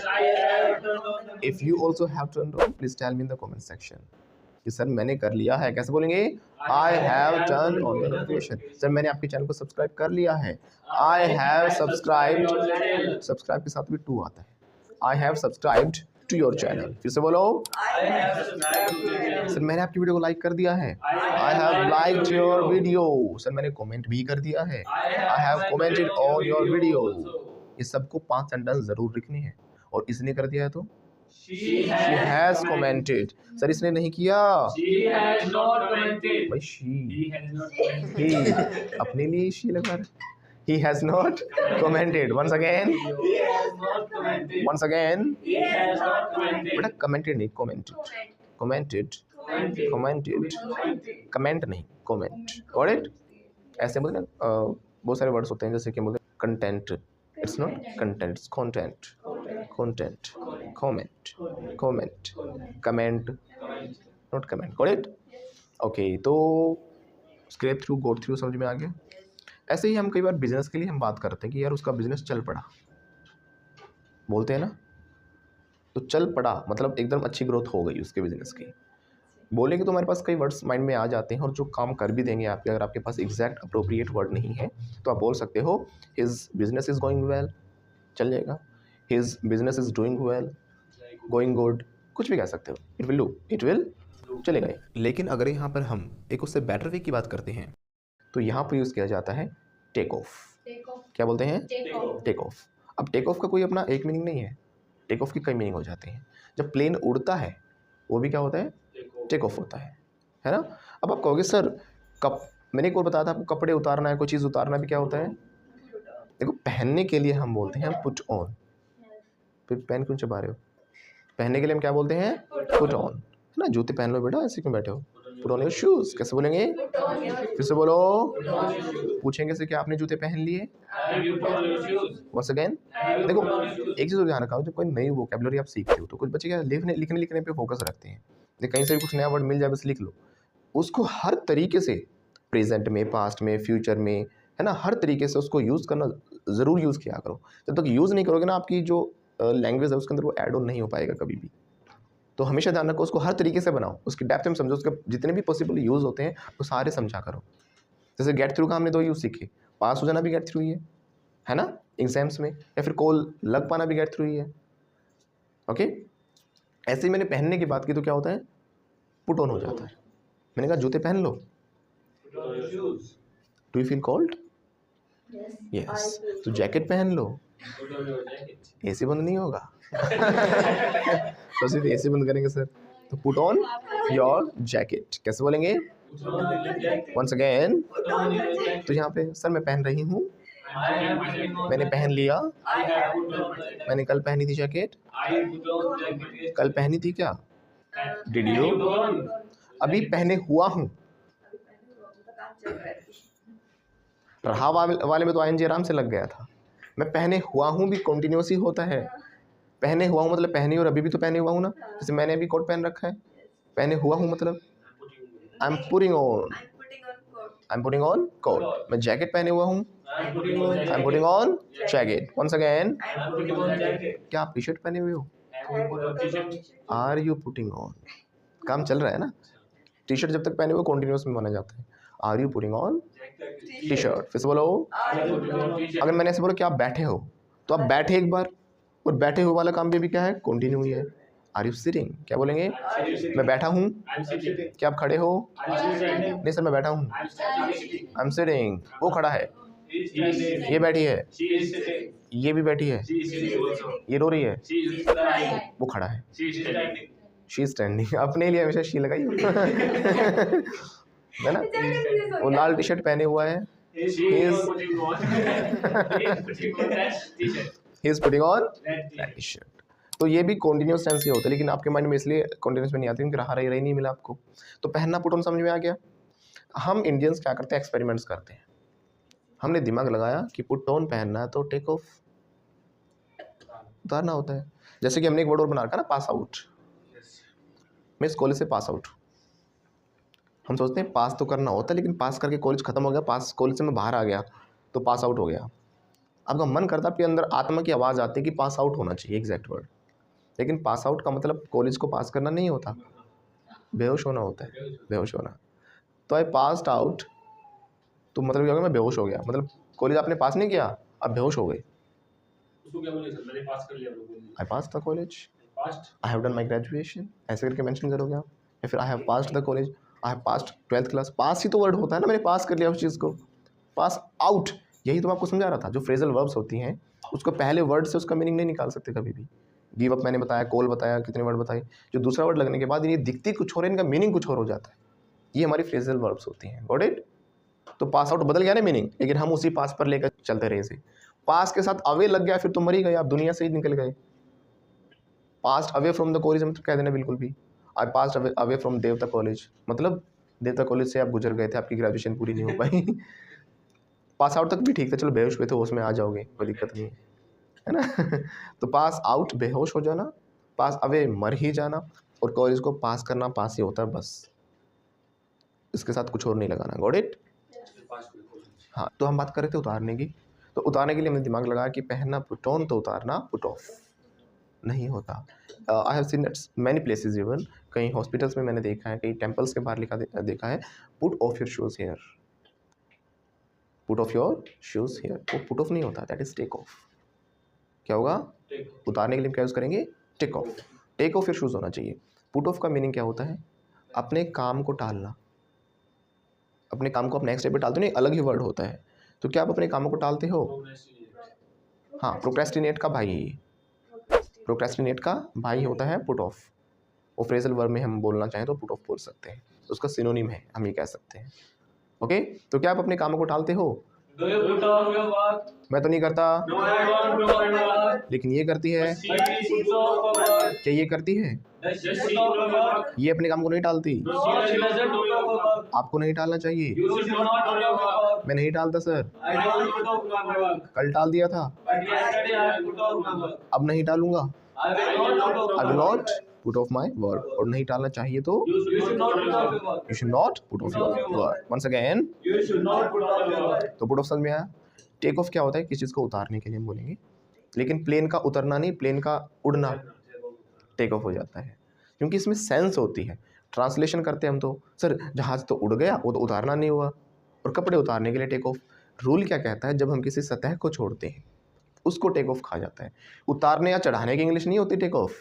If you also have turn on, please tell me in the comment section कि सर मैंने कर लिया है। कैसे बोलेंगे? I have turn on the notification. Sir मैंने आपके चैनल को सब्सक्राइब कर लिया है। आई हैव सब्सक्राइब्ड, सब्सक्राइब के साथ भी टू आता है। I have subscribed to your channel. फिर से बोलो। I have subscribed to your channel. Sir मैंने आपकी वीडियो को लाइक कर दिया है। I have liked your video. Sir मैंने कमेंट भी कर दिया है। I have commented on your video. ये सबको 5 सेंटेंस जरूर लिखने हैं। और इसने कर दिया है तो She she has commented। Sir इसने नहीं किया She has not commented. भाई, she, He has not commented. he, अपने लिए she लगा रहा है। He has not commented। Once again, He has not commented. once again, He has not commented. बेटा commented नहीं, commented, commented, Commented. commented, comment नहीं, comment, got it? ऐसे बोलते हैं बहुत सारे वर्ड्स होते हैं, जैसे कि बोलते हैं content, it's not content, it's content, content, comment, comment, comment, not comment, got it? Okay, तो स्क्रैप थ्रू, गो थ्रू समझ में आ गया। ऐसे ही हम कई बार बिजनेस के लिए हम बात करते हैं कि यार उसका बिजनेस चल पड़ा, बोलते हैं ना, तो चल पड़ा मतलब एकदम अच्छी ग्रोथ हो गई उसके बिजनेस की। बोलेंगे तो हमारे पास कई वर्ड्स माइंड में आ जाते हैं और जो काम कर भी देंगे आपके, अगर आपके पास एग्जैक्ट अप्रोप्रिएट वर्ड नहीं है तो आप बोल सकते हो his business is going well, चल जाएगा। His business is doing well, going good, कुछ भी कह सकते हो। It will do, it will, चलेगा ये। लेकिन अगर यहाँ पर हम एक उससे बेटर वे की बात करते हैं तो यहाँ पर यूज़ किया जाता है टेक ऑफ। Take of. क्या बोलते हैं? Take off. Take off. अब टेक ऑफ का कोई अपना एक मीनिंग नहीं है, टेक ऑफ की कई मीनिंग हो जाते हैं। जब प्लेन उड़ता है वो भी क्या होता है? टेक ऑफ होता है ना। अब आप कहोगे सर मैंने एक और बताया था आपको, कपड़े उतारना है, कोई चीज़ उतारना भी क्या होता है? देखो पहनने के लिए हम बोलते हैं पुट ऑन, फिर पहन क्यों चबा रहे हो? पहनने के लिए हम क्या बोलते हैं? पुट ऑन, है ना। जूते पहन लो बेटा, ऐसे क्यों बैठे हो? Put on your shoes. कैसे बोलेंगे? फिर से बोलो। पूछेंगे से क्या आपने जूते पहन लिए? Have you put on your shoes? Once again. Have you देखो put on your shoes? एक चीज़ और ध्यान रखा, जब कोई नई वोकेबलरी आप सीखते हो तो कुछ बच्चे क्या लिखने पे फोकस रखते हैं, कहीं से भी कुछ नया वर्ड मिल जाए बस लिख लो। उसको हर तरीके से प्रेजेंट में, पास्ट में, फ्यूचर में, है ना, हर तरीके से उसको यूज़ करना, ज़रूर यूज़ किया करो। जब तक यूज़ नहीं करोगे ना, आपकी जो लैंग्वेज है उसके अंदर वो ऐड ऑन नहीं हो पाएगा कभी भी। तो हमेशा ध्यान रखो, उसको हर तरीके से बनाओ, उसकी डेप्थ में समझो, उसके जितने भी पॉसिबल यूज़ होते हैं वो सारे समझा करो। जैसे गेट थ्रू का हमने 2 यूज़ सीखे, पास हो जाना भी गेट थ्रू ही है ना एग्जाम्स में, या फिर कॉल लग पाना भी गेट थ्रू ही है। ओके, ऐसे ही मैंने पहनने की बात की तो क्या होता है, पुट ऑन हो जाता है। मैंने कहा जूते पहन लो, Put on your shoes. Do you feel cold, Yes. Yes, I feel तो जैकेट पहन लो, Put on your jacket. AC बंद नहीं होगा तो सिर्फ एसी बंद करेंगे सर, तो पुट ऑन योर जैकेट कैसे बोलेंगे, Put on your jacket. Once again, Put on your jacket. तो यहाँ पे सर मैं पहन रही हूँ, I have putting on मैंने पहन jacket. लिया, I have put on jacket. मैंने कल पहनी थी jacket, I put on jacket. कल पहनी थी क्या, did You you, put on. अभी पहने हुआ हूँ, अभी पहले हुआ मतलब काम चल रहा है। रहा वाले में तो आईएनजी आराम से लग गया था। मैं पहने हुआ हूँ भी कंटिन्यूस ही होता है, पहने हुआ हूँ मतलब पहने और अभी भी तो पहने हुआ हूँ ना, जैसे मैंने अभी कोट पहन रखा है, पहने हुआ हूँ मतलब I am putting on, I'm putting on coat. मैं जैकेट पहने हुआ हूँ, I'm putting on I am jacket. Putting on jacket, once again, I'm putting on jacket. क्या आप टी शर्ट पहने हुए हो, I'm put on t-shirt. Are you putting on, काम चल रहा है ना, टी शर्ट जब तक पहने हुए कंटिन्यूस में माना जाता है, are you putting on T shirt, फिर से बोलो, I'm putting on t-shirt. अगर मैंने ऐसे बोला कि आप बैठे हो तो आप बैठे एक बार, और बैठे हुए वाला काम भी क्या है, कंटिन्यू ही है। आर यू सिटिंग, क्या बोलेंगे, I'm sitting. मैं बैठा हूँ, I'm sitting. क्या आप खड़े हो, I'm standing. नहीं सर मैं बैठा हूँ, I'm sitting. I am sitting, वो खड़ा है, He is standing. ये बैठी है, She is sitting. ये भी बैठी है, She is sitting also. ये रो रही है, She is crying. वो खड़ा है, She is standing. She is standing, अपने लिए हमेशा शी लगाई है ना, वो लाल टी शर्ट पहने हुआ है, He is putting on. He is putting on that t-shirt. He is putting on That t-shirt. T shirt. तो ये भी कॉन्टिन्यूस टेंस ही होता है, लेकिन आपके माइंड में इसलिए कॉन्टिन्यूस में नहीं आती क्योंकि रहा नहीं मिला आपको। तो पहनना पुट ऑन समझ में आ गया। हम इंडियंस क्या करते हैं, एक्सपेरिमेंट्स करते हैं। हमने दिमाग लगाया कि पुट ऑन पहनना है तो टेक ऑफ उतारना होता है। जैसे कि हमने एक वर्ड और बना रखा ना, पास आउट। मैं इस कॉलेज से पास आउट, हम सोचते हैं पास तो करना होता है, लेकिन पास करके कॉलेज खत्म हो गया, पास कॉलेज से मैं बाहर आ गया तो पास आउट हो गया। आपका मन करता है, आपके अंदर आत्मा की आवाज़ आती है कि पास आउट होना चाहिए, एग्जैक्ट वर्ड। लेकिन पास आउट का मतलब कॉलेज को पास करना नहीं होता, बेहोश होना होता है, बेहोश होना। तो आई पास्ड आउट तो मतलब क्या होगा, मैं बेहोश हो गया, मतलब कॉलेज आपने पास नहीं किया, आप बेहोश हो गए। उसको क्या बोले सर, मैंने पास कर लिया लोगों ने। I pass the college, passed I have done my graduation, ऐसे करके मेंशन करोगे आप। या फिर I have passed the college, I have passed 12th class. Pass ही तो वर्ड होता है ना, मैंने पास कर लिया उस चीज़ को। पास आउट, यही तो मैं आपको समझा रहा था। जो फ्रेजल वर्ब्स होती हैं उसको पहले वर्ड से उसका मीनिंग नहीं निकाल सकते कभी भी। गिव अप मैंने बताया, कॉल बताया, कितने वर्ड बताए, जो दूसरा वर्ड लगने के बाद ये दिखती कुछ और है, इनका मीनिंग कुछ और हो जाता है। ये हमारी फ्रेजल वर्ब्स होती हैं, गॉट इट। तो पास आउट बदल गया ना मीनिंग, लेकिन हम उसी पास पर लेकर चलते रहे इसे। पास के साथ अवे लग गया फिर तो मर ही गए, आप दुनिया से ही निकल गए। Passed away from the college मतलब कह देना बिल्कुल भी, आई पास्ट अवे फ्रॉम देवता कॉलेज, मतलब देवता कॉलेज से आप गुजर गए थे, आपकी ग्रेजुएशन पूरी नहीं हो पाई। पास आउट तक भी ठीक था, चलो बेहोश हुए थे, उसमें आ जाओगे, कोई दिक्कत नहीं है ना। तो पास आउट बेहोश हो जाना, पास अवे मर ही जाना, और कॉलेज को पास करना पास ही होता है बस, इसके साथ कुछ और नहीं लगाना, गॉट इट। पास्ट में कॉलेज। हाँ, तो हम बात कर रहे थे उतारने की। तो उतारने के लिए हमने दिमाग लगाया कि पहनना पुट ऑन, तो उतारना पुट ऑफ नहीं होता। I have seen many places, even कहीं हॉस्पिटल्स में मैंने देखा है, कहीं टेम्पल्स के बाहर लिखा देखा है, put off your shoes here, put off your shoes here. वो पुट ऑफ नहीं होता, दैट इज टेक ऑफ। क्या होगा, टेक उतारने के लिए क्या यूज़ करेंगे, take off. Take off your shoes होना चाहिए। पुट ऑफ का मीनिंग क्या होता है, अपने काम को टालना, अपने काम को आप नेक्स्ट स्टेप पे टालते हो, नहीं अलग ही वर्ड होता है। तो क्या आप अपने कामों को टालते हो, हाँ, प्रोक्रेस्टिनेट का भाई, प्रोक्रेस्टिनेट का भाई होता है पुट ऑफ। वो फ्रेजल वर्ब में हम बोलना चाहें तो पुट ऑफ बोल सकते हैं, उसका सिनोनिम है, हम ये कह सकते हैं। ओके, तो क्या आप अपने कामों को टालते हो, Do you put off your work? मैं तो नहीं करता, No, I don't do my work. लेकिन ये करती है, She puts off her work. क्या ये करती है, Does she put off her work? ये अपने काम को नहीं टालती, No, she doesn't do your work. आपको नहीं टालना चाहिए। You should not do your work. मैं नहीं टालता sir, I don't put off my work. कल टाल दिया था, But yesterday I put off my work. अब नहीं टालूंगा, I will not put off I will my not work. Put of my work. और नहीं टालना चाहिए तो You should not put off your work. You should not put off your work. Once again, You should not put off your work. तो पुट ऑफ समझ में आया। टेक ऑफ क्या होता है, किसी चीज़ को उतारने के लिए हम बोलेंगे, लेकिन प्लेन का उतरना नहीं, प्लेन का उड़ना टेक ऑफ हो जाता है। क्योंकि इसमें सेंस होती है। ट्रांसलेशन करते हैं हम तो सर जहाज़ तो उड़ गया, वो तो उतारना नहीं हुआ। और कपड़े उतारने के लिए टेक ऑफ। रूल क्या कहता है, जब हम किसी सतह को छोड़ते हैं उसको टेक ऑफ कहा जाता है। उतारने या चढ़ाने की इंग्लिश नहीं होती टेक ऑफ,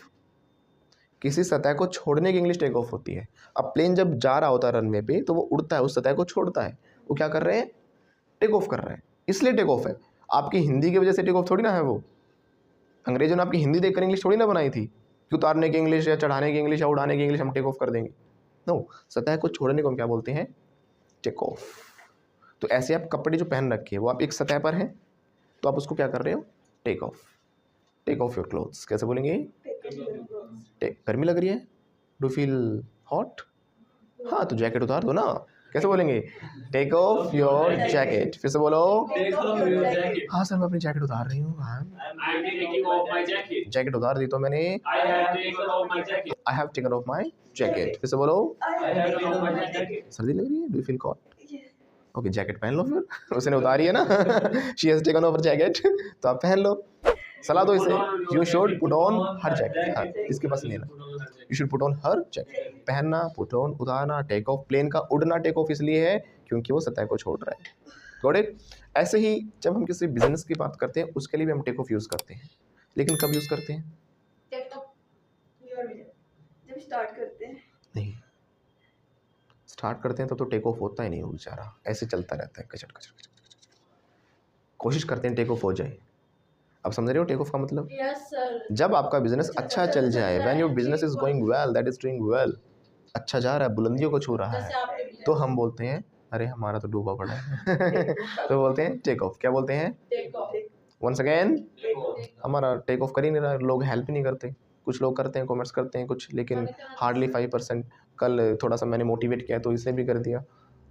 किसी सतह को छोड़ने की इंग्लिश टेक ऑफ होती है। अब प्लेन जब जा रहा होता है रनवे पे तो वो उड़ता है, उस सतह को छोड़ता है, वो क्या कर रहे हैं, टेक ऑफ कर रहे हैं, इसलिए टेक ऑफ है। आपकी हिंदी की वजह से टेक ऑफ थोड़ी ना है वो। अंग्रेजों ने आपकी हिंदी देखकर इंग्लिश थोड़ी ना बनाई थी कि उतारने की इंग्लिश या चढ़ाने की इंग्लिश या उड़ाने की इंग्लिश हम टेक ऑफ कर देंगे। नो, सतह को छोड़ने को हम क्या बोलते हैं, टेक ऑफ। तो ऐसे आप कपड़े जो पहन रखे हैं वो आप एक सतह पर हैं तो आप उसको क्या कर रहे हो, take off. Take off your clothes कैसे बोलेंगे, टेक। गर्मी लग रही है, डू फील हॉट, हाँ तो जैकेट उतार दो ना, कैसे बोलेंगे, टेक ऑफ योर जैकेट। फिर से बोलो, Take off your jacket. हाँ सर मैं अपनी जैकेट उतार रही हूँ। हाँ I'm taking off my jacket. Jacket उतार दी तो मैंने, I have taken off my jacket. I have taken of my jacket. फिर से बोलो, I have taken off my jacket. सर्दी लग रही है, do feel cold, Yes. Okay jacket पहन लो फिर। उसने उतारी है ना, she has taken over jacket, तो आप पहन लो। सलाह दो इसे, you should put on her jacket. हाँ इसके पास लेना, you should put on her jacket. पहनना, पुट ऑन, उतारना, टेक ऑफ। प्लेन का उड़ना टेक ऑफ इसलिए है क्योंकि वो सतह को छोड़ रहा है। Got it. ऐसे ही जब हम किसी बिजनेस की बात करते हैं उसके लिए भी हम टेक ऑफ यूज़ करते हैं, लेकिन कब यूज़ करते हैं, Take off your vision. जब स्टार्ट करते हैं नहीं, स्टार्ट करते हैं तो टेक ऑफ होता ही नहीं वो बेचारा, ऐसे चलता रहता है कचट कचट कचट कचट। कोशिश करते हैं टेक ऑफ हो जाए। अब समझ रहे हो टेक ऑफ का मतलब, यस सर जब आपका बिजनेस अच्छा चल जाए, when your business is going well, that is doing well, अच्छा जा रहा है, बुलंदियों को छू रहा जैसे है, आपने तो हम बोलते हैं अरे हमारा तो डूबा पड़ा है। तो बोलते हैं टेक ऑफ। क्या बोलते हैं, take off once again, Take off. हमारा टेक ऑफ कर ही नहीं रहा, लोग हेल्प ही नहीं करते। कुछ लोग करते हैं, कॉमेंट्स करते हैं कुछ, लेकिन हार्डली 5%। कल थोड़ा सा मैंने मोटिवेट किया तो इसने भी कर दिया,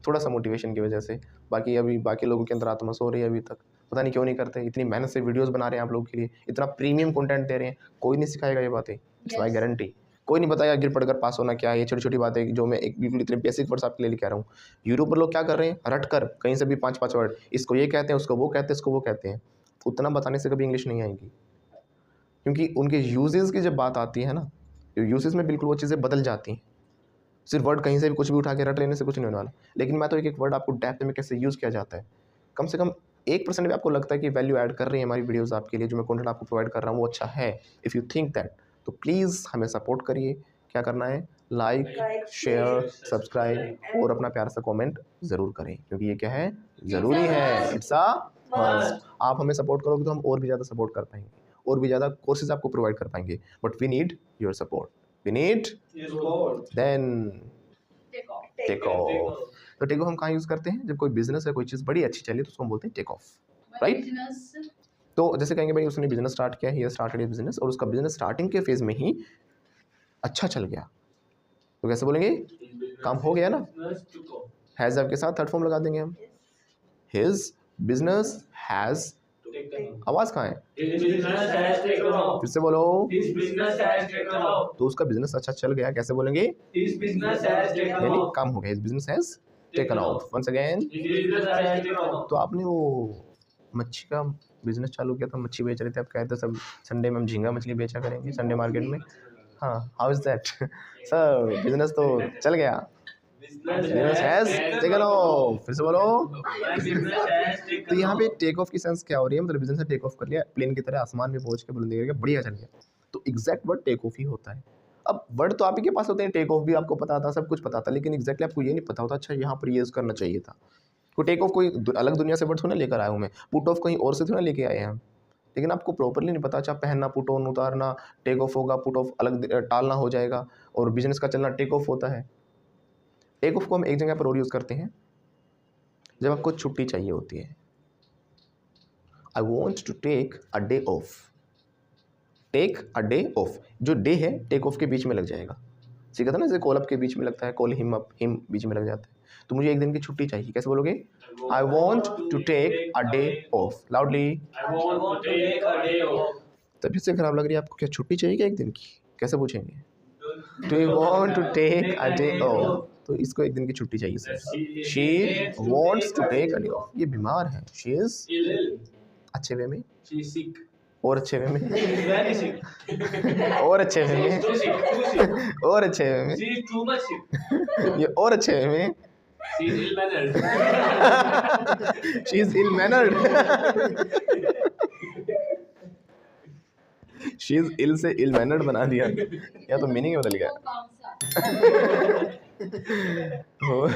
थोड़ा सा मोटिवेशन की वजह से। बाकी अभी बाकी लोगों के अंदर आत्मा सो रही है अभी तक, पता नहीं क्यों नहीं करते। इतनी मेहनत से वीडियोस बना रहे हैं आप लोगों के लिए, इतना प्रीमियम कंटेंट दे रहे हैं, कोई नहीं सिखाएगा ये बातें, इट्स माई गारंटी। कोई नहीं बताएगा गिर पड़कर पास होना क्या है, ये छोटी छोटी बातें जो मैं एक बिल्कुल इतने बेसिक वर्ड्स आपके लिए लिख रहा हूँ। यूट्यूब पर लोग क्या कर रहे हैं, रट कर कहीं से भी 5-5 वर्ड, इसको ये कहते हैं, उसको वो कहते हैं, इसको वो कहते हैं। उतना बताने से कभी इंग्लिश नहीं आएगी, क्योंकि उनके यूजेस की जब बात आती है ना, यूजेस में बिल्कुल वो चीज़ें बदल जाती हैं। सिर्फ वर्ड कहीं से भी कुछ भी उठा के रट लेने से कुछ नहीं होने वाला। लेकिन मैं तो एक एक वर्ड आपको डेप्थ में कैसे यूज़ किया जाता है, कम से कम 1% भी आपको लगता है कि वैल्यू ऐड कर रही है हमारी वीडियोस आपके लिए, जो मैं कंटेंट आपको प्रोवाइड कर रहा हूँ वो अच्छा है, इफ़ यू थिंक दैट, तो प्लीज़ हमें सपोर्ट करिए। क्या करना है, लाइक, शेयर, सब्सक्राइब और अपना प्यार सा कमेंट ज़रूर करें, क्योंकि ये क्या है, ज़रूरी है, इट्स अ मस्ट। आप हमें सपोर्ट करोगे तो हम और भी ज़्यादा सपोर्ट कर पाएंगे, और भी ज़्यादा कोर्सेज आपको प्रोवाइड कर पाएंगे, but we need your support, we need Yes, Lord. Then take off take Take off. off. तो टेक ऑफ हम कहाँ यूज़ करते हैं, जब कोई बिजनेस है, कोई चीज़ बड़ी अच्छी चली तो उसको हम बोलते हैं टेक ऑफ, राइट। तो जैसे कहेंगे भाई उसने बिजनेस स्टार्ट किया, ही स्टार्टेड ए बिजनेस, और उसका बिजनेस स्टार्टिंग के फेज में ही अच्छा चल गया, तो कैसे बोलेंगे, काम हो गया ना। Business took off. हैज़ आपके साथ थर्ड फॉर्म लगा देंगे हम, his business has, Taken off. आवाज़ कहाँ है, His business has taken off. फिर से बोलो, His business has taken off. तो उसका बिजनेस अच्छा चल गया, कैसे बोलेंगे, His business has taken यानी off. काम हो गया, his business has taken off. Once again, His business has taken off. तो आपने वो मच्छी का बिजनेस चालू किया था, मच्छी बेच रहे थे, आप कहते सब संडे में हम झींगा मछली बेचा करेंगे संडे मार्केट में, हाँ, how is that sir, business तो चल गया, बिजनेस हैज़ टेकन ऑफ, फिर से बोलो। My business has taken तो यहाँ off. पे टेक ऑफ की सेंस क्या हो रही है, मतलब बिजनेस ने टेक ऑफ कर लिया, प्लेन की तरह आसमान में पहुंच के बुलंदी करके बढ़िया चल गया, तो एग्जैक्ट वर्ड टेक ऑफ ही होता है। अब वर्ड तो आप ही के पास होते हैं, टेक ऑफ भी आपको पता था, सब कुछ पता था, लेकिन एग्जैक्टली आपको ये नहीं पता होता, अच्छा यहाँ पर यूज़ करना चाहिए था। तो टेक ऑफ कोई अलग दुनिया से वर्ड थोड़ा लेकर आया हूँ मैं, पुट ऑफ कहीं और से थोड़ा लेके आए हैं हम, लेकिन आपको प्रॉपरली नहीं पता, अच्छा पहनना पुट ऑन, उतारना टेक ऑफ होगा, पुट ऑफ अलग टालना हो जाएगा, और बिजनेस का चलना टेक ऑफ होता है। टेक ऑफ को हम एक जगह पर और यूज़ करते हैं जब आपको छुट्टी चाहिए होती है, I want to take a day off, take a day off, जो डे है टेक ऑफ के बीच में लग जाएगा, सीखा था ना, जैसे कॉल अप के बीच में लगता है, कॉल हिम अप, हिम बीच में लग जाता है, तो मुझे एक दिन की छुट्टी चाहिए, कैसे बोलोगे, I want to take a day off, loudly. I want to take a day off. तबीयत से खराब लग रही है आपको, क्या छुट्टी चाहिए क्या एक दिन की, कैसे पूछेंगे, do you want to take a day off, तो इसको एक दिन की छुट्टी चाहिए sir, she wants to take a day off, ये बीमार है, शी इज Ill. अच्छे वे में, She's sick. और अच्छे वे में, She's vanishing. और अच्छे वे में, Too sick. और अच्छे वे में, She is too much sick. ये और अच्छे वे में, She is ill-mannered. She is ill mannered, she is ill से इल मैनर्ड बना दिया, या तो मीनिंग बदल गया। हो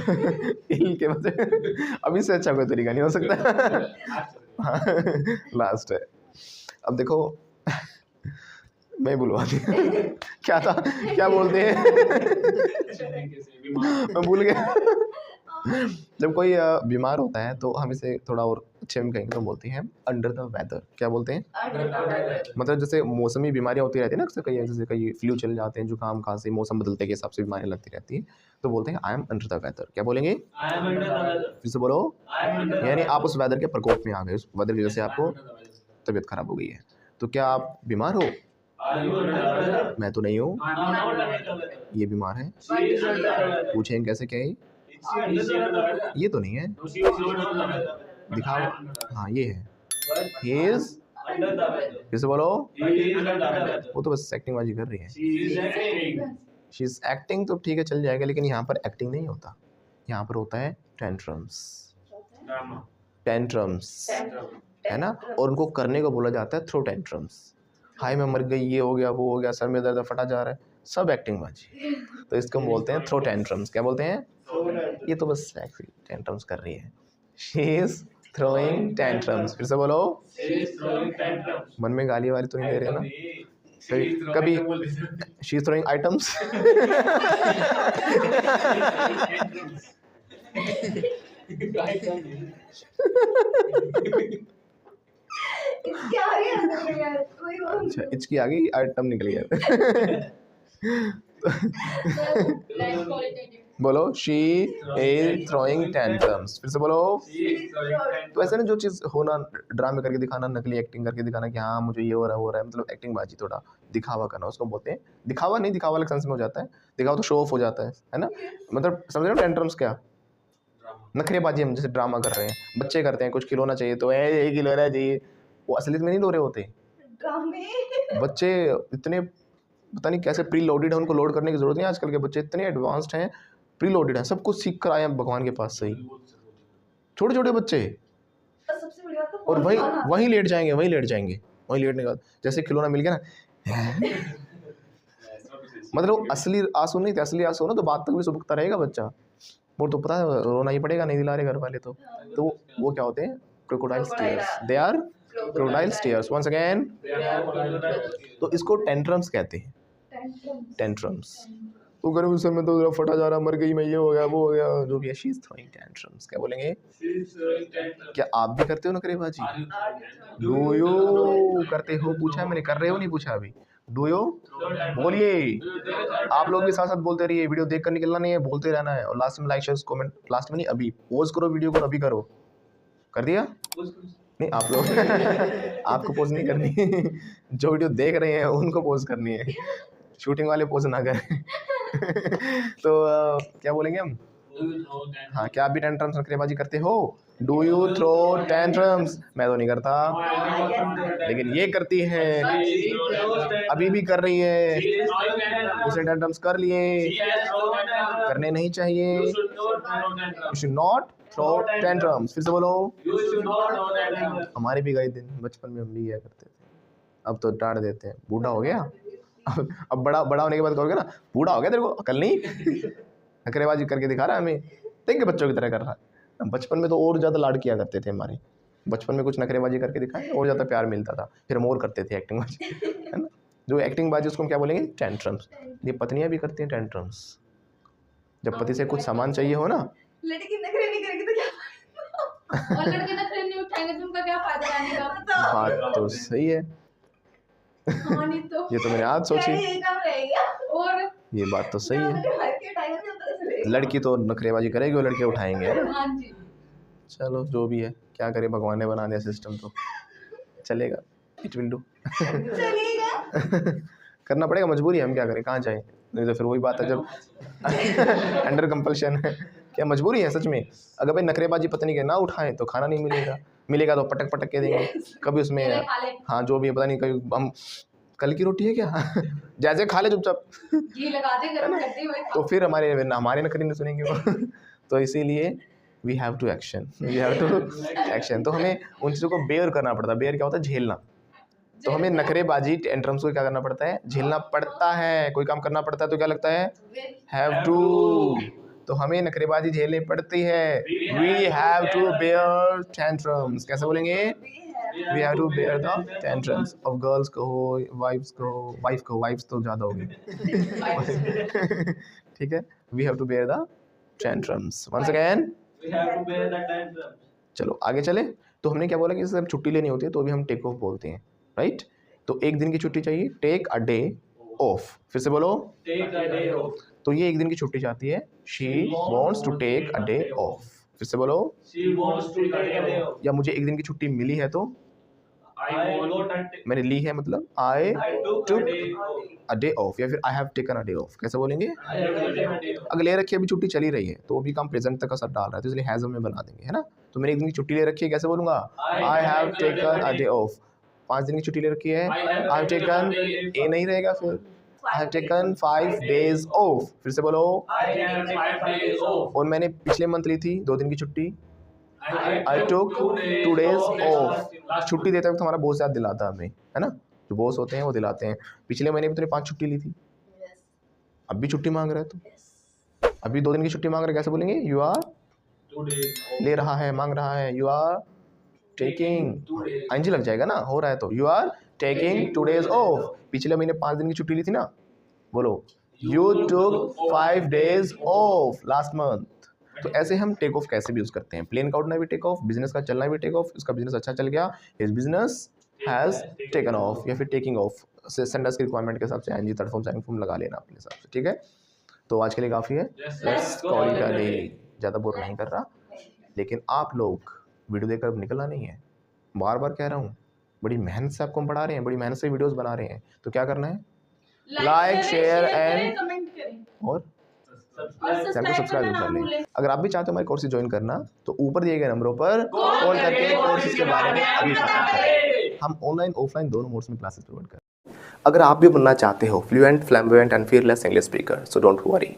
इल के बजाय अभी से अच्छा कोई तरीका नहीं हो सकता। हाँ लास्ट है। अब देखो मैं बुलवा दी क्या था, क्या बोलते हैं मैं भूल गया। जब कोई बीमार होता है तो हम इसे थोड़ा और अच्छे में कहेंगे तो बोलते हैं अंडर द वेदर। क्या बोलते हैं? मतलब जैसे मौसमी बीमारियां होती रहती है ना, अक्सर कई जैसे कई फ्लू चल जाते हैं, जुकाम खांसी, मौसम बदलते के हिसाब से बीमारियां लगती रहती है, तो बोलते हैं I am under the weather. क्या बोलेंगे? I am under the weather. फिर से बोलो। I am under the यानी weather. आप उस वेदर के प्रकोप में आ गए, उस वेदर की वजह से I am आपको under the weather. तबीयत खराब हो गई है। तो क्या आप बीमार हो? Are you under the weather? मैं मैं तो नहीं हूँ। I am not under the weather. ये बीमार है। She is under the weather. पूछें कैसे क्या है? Is she under the weather? ये तो नहीं है, No, she is not under the weather. But I दिखाओ। am under the weather. हाँ ये है, But he is। under the weather. फिर से बोलो। He is under the weather. वो तो बस एक्टिंग बाजी कर रही है। She is acting. She is acting तो ठीक है चल जाएगा, लेकिन यहाँ पर एक्टिंग नहीं होता, यहाँ पर होता है टेंट्रम्स। Drama. टेंट्रम्स है ना, और उनको करने को बोला जाता है थ्रो टेंट्रम्स। हाय मैं मर गई, ये हो गया, वो हो गया, सर में दर्द, फटा जा रहा है, सब एक्टिंग बाजी। तो इसको हम बोलते हैं थ्रो टेंट्रम्स। क्या बोलते हैं? ये तो बस टेंट्रम्स कर रही है। She is throwing tantrums. फिर से बोलो। She is throwing tantrums. मन में गाली वाली तो नहीं दे रहे ना? She is throwing कभी tantrums. She is throwing items. इसके आगे हंस रहे यार, कोई वो अच्छा इसकी आगे आइटम निकल गया। बोलो शी इज थ्रोइंग टेंट्रम्स। फिर से बोलो। She is throwing tantrums. तो ऐसे ना जो चीज़ होना, ड्रामे करके दिखाना, नकली एक्टिंग करके दिखाना कि हाँ मुझे ये हो रहा है, मतलब एक्टिंग बाजी, थोड़ा दिखावा करना, उसको बोलते हैं। दिखावा नहीं, दिखावा अलग सेंस में हो जाता है, दिखावा तो शो ऑफ हो जाता है ना। मतलब समझ रहे हो टेंट्रम्स क्या? Drama. नखरेबाजी हम जैसे ड्रामा कर रहे हैं, बच्चे करते हैं, कुछ खिलौना चाहिए तो एक खिलौना चाहिए, वो असलियत में नहीं लो रहे होते ड्रामे। बच्चे। इतने पता नहीं कैसे प्री लोडेड है, उनको लोड करने की जरूरत नहीं। आजकल के बच्चे इतने एडवांस्ड हैं, प्री लोडेड हैं, सब कुछ सीख कर आए हैं भगवान के पास से ही, छोटे छोटे बच्चे। और सबसे बड़ी बात तो और फोन चलाना। वहीं लेट जाएंगे, वहीं लेटने के बाद जैसे खिलौना मिल गया ना, मतलब असली आंसू नहीं थे, असली आंसू हो ना तो बात तक भी सुबकता रहेगा बच्चा, वो तो पता है रोना ही पड़ेगा, नहीं दिला रहे घर वाले तो वो क्या होते हैं? Crocodiles tears. They are crocodiles tears. Once again. तो इसको टेंट्रम्स कहते हैं, टेंट्रम्स। वो घर में सर में तो फटा जा रहा, मर गई मैं, ये हो गया, वो हो गया, जो भी है। She is throwing tantrums. क्या बोलेंगे? She is throwing tantrums. क्या आप भी करते हो नखरेबाजी? Are you throwing tantrums? Do you करते हो? पूछा है मैंने, कर रहे हो नहीं पूछा अभी। Do you Throw tantrums. बोलिए। Do you throw tantrums? आप लोग भी साथ साथ बोलते रहिए, वीडियो देख कर निकलना नहीं है, बोलते रहना है। और लास्ट में लाइक शेयर कमेंट, लास्ट में नहीं, अभी पोज करो वीडियो को, अभी करो। कर दिया? नहीं आप लोग आपको पोज नहीं करनी, जो वीडियो देख रहे हैं उनको पोज करनी है, शूटिंग वाले पोज ना करें। तो क्या बोलेंगे हम? Do you throw tantrums? हाँ, क्या आप भी टेंट्रम्स नखरेबाजी करते हो? Do you throw tantrums? मैं तो नहीं करता, लेकिन ये करती है, She throws tantrums. अभी भी कर रही है। She is throwing tantrums. उसने टेंट्रम्स कर लिए, She has thrown tantrums. करने नहीं चाहिए। You should not throw you tantrums. Should not throw tantrums. फिर से बोलो। You should not throw tantrums. हमारे भी गए दिन बचपन में हम भी किया करते थे, अब तो डांट देते हैं। बूढ़ा हो गया, अब बड़ा होने के बाद कहोगे ना, बूढ़ा हो गया तेरे को अकल नहीं, नखरेबाजी करके दिखा रहा है हमें, देख के बच्चों की तरह कर रहा है। बचपन में तो और ज़्यादा लाड किया करते थे हमारे, बचपन में कुछ नखरेबाजी करके दिखाए और ज़्यादा प्यार मिलता था, फिर हम और करते थे एक्टिंग बाजी, है ना। जो एक्टिंग बाजी उसको हम क्या बोलेंगे? टेंट्रम्स। ये पत्नियां भी करती हैं टेंट्रम्स, जब पति से कुछ सामान चाहिए हो ना। लड़की नखरे नहीं करेगी तो क्या फायदा? और लड़के नखरे नहीं उठाएंगे तो उनका क्या फायदा रहने का? बताओ। बात तो सही है, हाँ, नहीं तो ये तो मैंने आज सोची, यही काम रहेगा। और ये बात तो सही है। घर के टाइम में पता चलेगा। लड़की तो नखरेबाजी करेगी और लड़के उठाएंगे, है ना। हाँ जी, चलो जो भी है, क्या करे, भगवान ने बना दिया सिस्टम तो चलेगा, इट विल डू। चलेगा। करना पड़ेगा, मजबूरी है, हम क्या करें, कहाँ जाएं। नहीं तो फिर वही बात है, जब अंडर कंपल्शन है, क्या मजबूरी है सच में। अगर भाई नखरेबाजी पत्नी के ना उठाएं तो खाना नहीं मिलेगा, मिलेगा तो पटक पटक के देंगे, कभी उसमें ले खा ले, हाँ जो भी है, पता नहीं कभी हम कल की रोटी है क्या जैसे खा ले चुपचाप घी लगा दे गरम कर दे वही तो खा। फिर हमारे नखरे नहीं सुनेंगे वो तो इसीलिए वी हैव टू एक्शन। तो हमें उन चीज़ों को बेयर करना पड़ता है। बेयर क्या होता है? झेलना। तो हमें नखरेबाजी टेंट्रम्स को क्या करना पड़ता है? झेलना पड़ता है। कोई काम करना पड़ता है तो क्या लगता है? Have to. तो हमें नखरेबाजी झेलनी पड़ती है। We have to bear tantrums. कैसे बोलेंगे? We have to bear the tantrums of girls को, वाइफ्स तो ज़्यादा होगी ठीक है। We have to bear the tantrums. Once again We have to bear the tantrums. चलो आगे चले। तो हमने क्या बोला कि जैसे हम छुट्टी लेनी होती है तो भी हम टेक ऑफ बोलते हैं, राइट? तो एक दिन की छुट्टी चाहिए, टेक अ डे ऑफ। फिर से बोलो। Take a day off. तो ये एक दिन की छुट्टी चाहती है, she wants to take a day off. फिर से बोलो। She wants to take a day off. या मुझे एक दिन की छुट्टी मिली है तो I got a मैंने ली है, मतलब आई I took took a day off. A day of, या फिर I have taken a day of. कैसे बोलेंगे? I have taken a day off. अगर ले रखी है, अभी छुट्टी चली रही है तो अभी काम प्रेजेंट तक असर डाल रहा है, तो इसलिए हैज में बना देंगे, है ना? तो मैंने एक दिन की छुट्टी ले रखी है, कैसे बोलूंगा? I have taken a day of. 5 दिन की छुट्टी ले रखी है, आई हैव टेकन, ए नहीं रहेगा फिर, I have taken 5 days of. फिर से बोलो। I have 5 days off. और मैंने पिछले मंथ ली थी 2 दिन की छुट्टी, आई टुक 2 2 डेज ऑफ। छुट्टी देते वक्त हमारा बॉस याद दिलाता है हमें, है ना? जो बॉस होते हैं वो दिलाते हैं। पिछले महीने भी तूने 5 छुट्टी ली थी, अब भी छुट्टी मांग रहा है तो अभी 2 दिन की छुट्टी मांग रहा है, कैसे बोलेंगे? You are 2 days off. ले रहा है, मांग रहा है, you are taking. 2 days. ING लग जाएगा ना, हो रहा है तो। You are taking 2 days off. पिछले महीने 5 दिन की छुट्टी ली थी ना, बोलो you took 5 days of last month. तो ऐसे हम टेक ऑफ कैसे भी यूज करते हैं? प्लेन का उड़ना भी टेक ऑफ, बिजनेस का चलना भी टेक ऑफ। इसका बिजनेस अच्छा चल गया, his business has taken off, या फिर टेकिंग ऑफ। सेंटेंस की रिक्वायरमेंट के हिसाब से ING third form second form लगा लेना अपने हिसाब से, ठीक है? तो आज के लिए काफ़ी है, Yes, let's let's call it a call it a day. day. ज़्यादा बोर नहीं कर रहा, लेकिन आप लोग वीडियो देखकर अब निकलना नहीं है। बार बार कह रहा हूँ, बड़ी मेहनत से आपको हम पढ़ा रहे हैं, बड़ी मेहनत से वीडियोस बना रहे हैं, तो क्या करना है? Like, share and- कमेंट करें और Subscribe. चैनल को सब्सक्राइब करना कर ना लें। भूलें। अगर आप भी चाहते हो हमारे कोर्सेज ज्वाइन करना, तो ऊपर दिए गए नंबरों पर कॉल कॉल करके करके कोर्सेज के बारे में अभी पता करें। करें। हम ऑनलाइन ऑफलाइन दोनों मोड्स में क्लासेस प्रोवाइड करते हैं। अगर आप भी बनना चाहते हो fluent, flamboyant and fearless English speaker, so don't worry.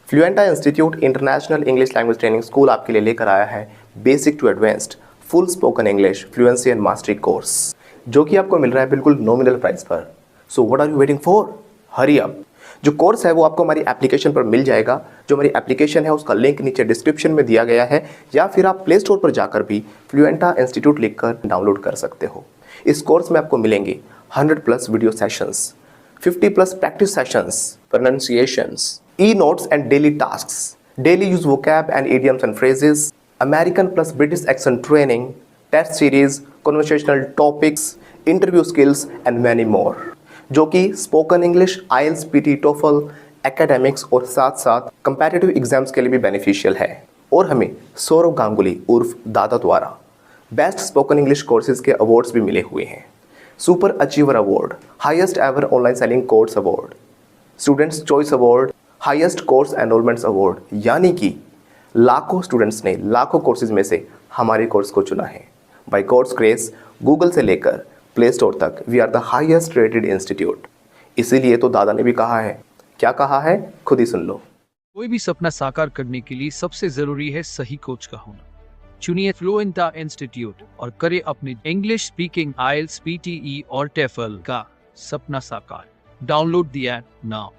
Fluenta institute international English language training school आपके लिए लेकर आया है basic to advanced full spoken English fluency and mastery course, जो कि आपको मिल रहा है बिल्कुल नॉमिनल प्राइस पर। So what are you waiting for? Hurry up. जो कोर्स है वो आपको हमारी एप्लीकेशन पर मिल जाएगा। जो हमारी एप्लीकेशन है उसका लिंक नीचे डिस्क्रिप्शन में दिया गया है, या फिर आप प्ले स्टोर पर जाकर भी फ्लुएंटा इंस्टीट्यूट लिखकर डाउनलोड कर सकते हो। इस कोर्स में आपको मिलेंगे 100+ video sessions, 50+ practice sessions, pronunciations, e notes and daily tasks, daily use vocab and idioms and phrases, American plus British accent training, test series, conversational topics, interview skills and many more, जो कि spoken English, IELTS, PT, TOEFL, academics और साथ साथ कंपैटिटिव एग्जाम्स के लिए भी बेनिफिशियल है। और हमें सौरव गांगुली उर्फ दादा द्वारा बेस्ट स्पोकन इंग्लिश कोर्सेज के अवार्ड्स भी मिले हुए हैं। Super achiever award, highest ever online selling course award, students choice award, highest course enrolments award, यानी कि लाखों स्टूडेंट्स ने लाखों कोर्सेज में से हमारे कोर्स को चुना है। बाय गॉड्स ग्रेस, गूगल से लेकर प्ले स्टोर तक we are the highest rated institute. इसीलिए तो दादा ने भी कहा है, क्या कहा है खुद ही सुन लो। कोई भी सपना साकार करने के लिए सबसे जरूरी है सही कोच का होना। चुनिए फ्लुएंटा इंस्टीट्यूट और करें अपनी इंग्लिश स्पीकिंग, IELTS, PTE और TOEFL का सपना साकार। Download the app now.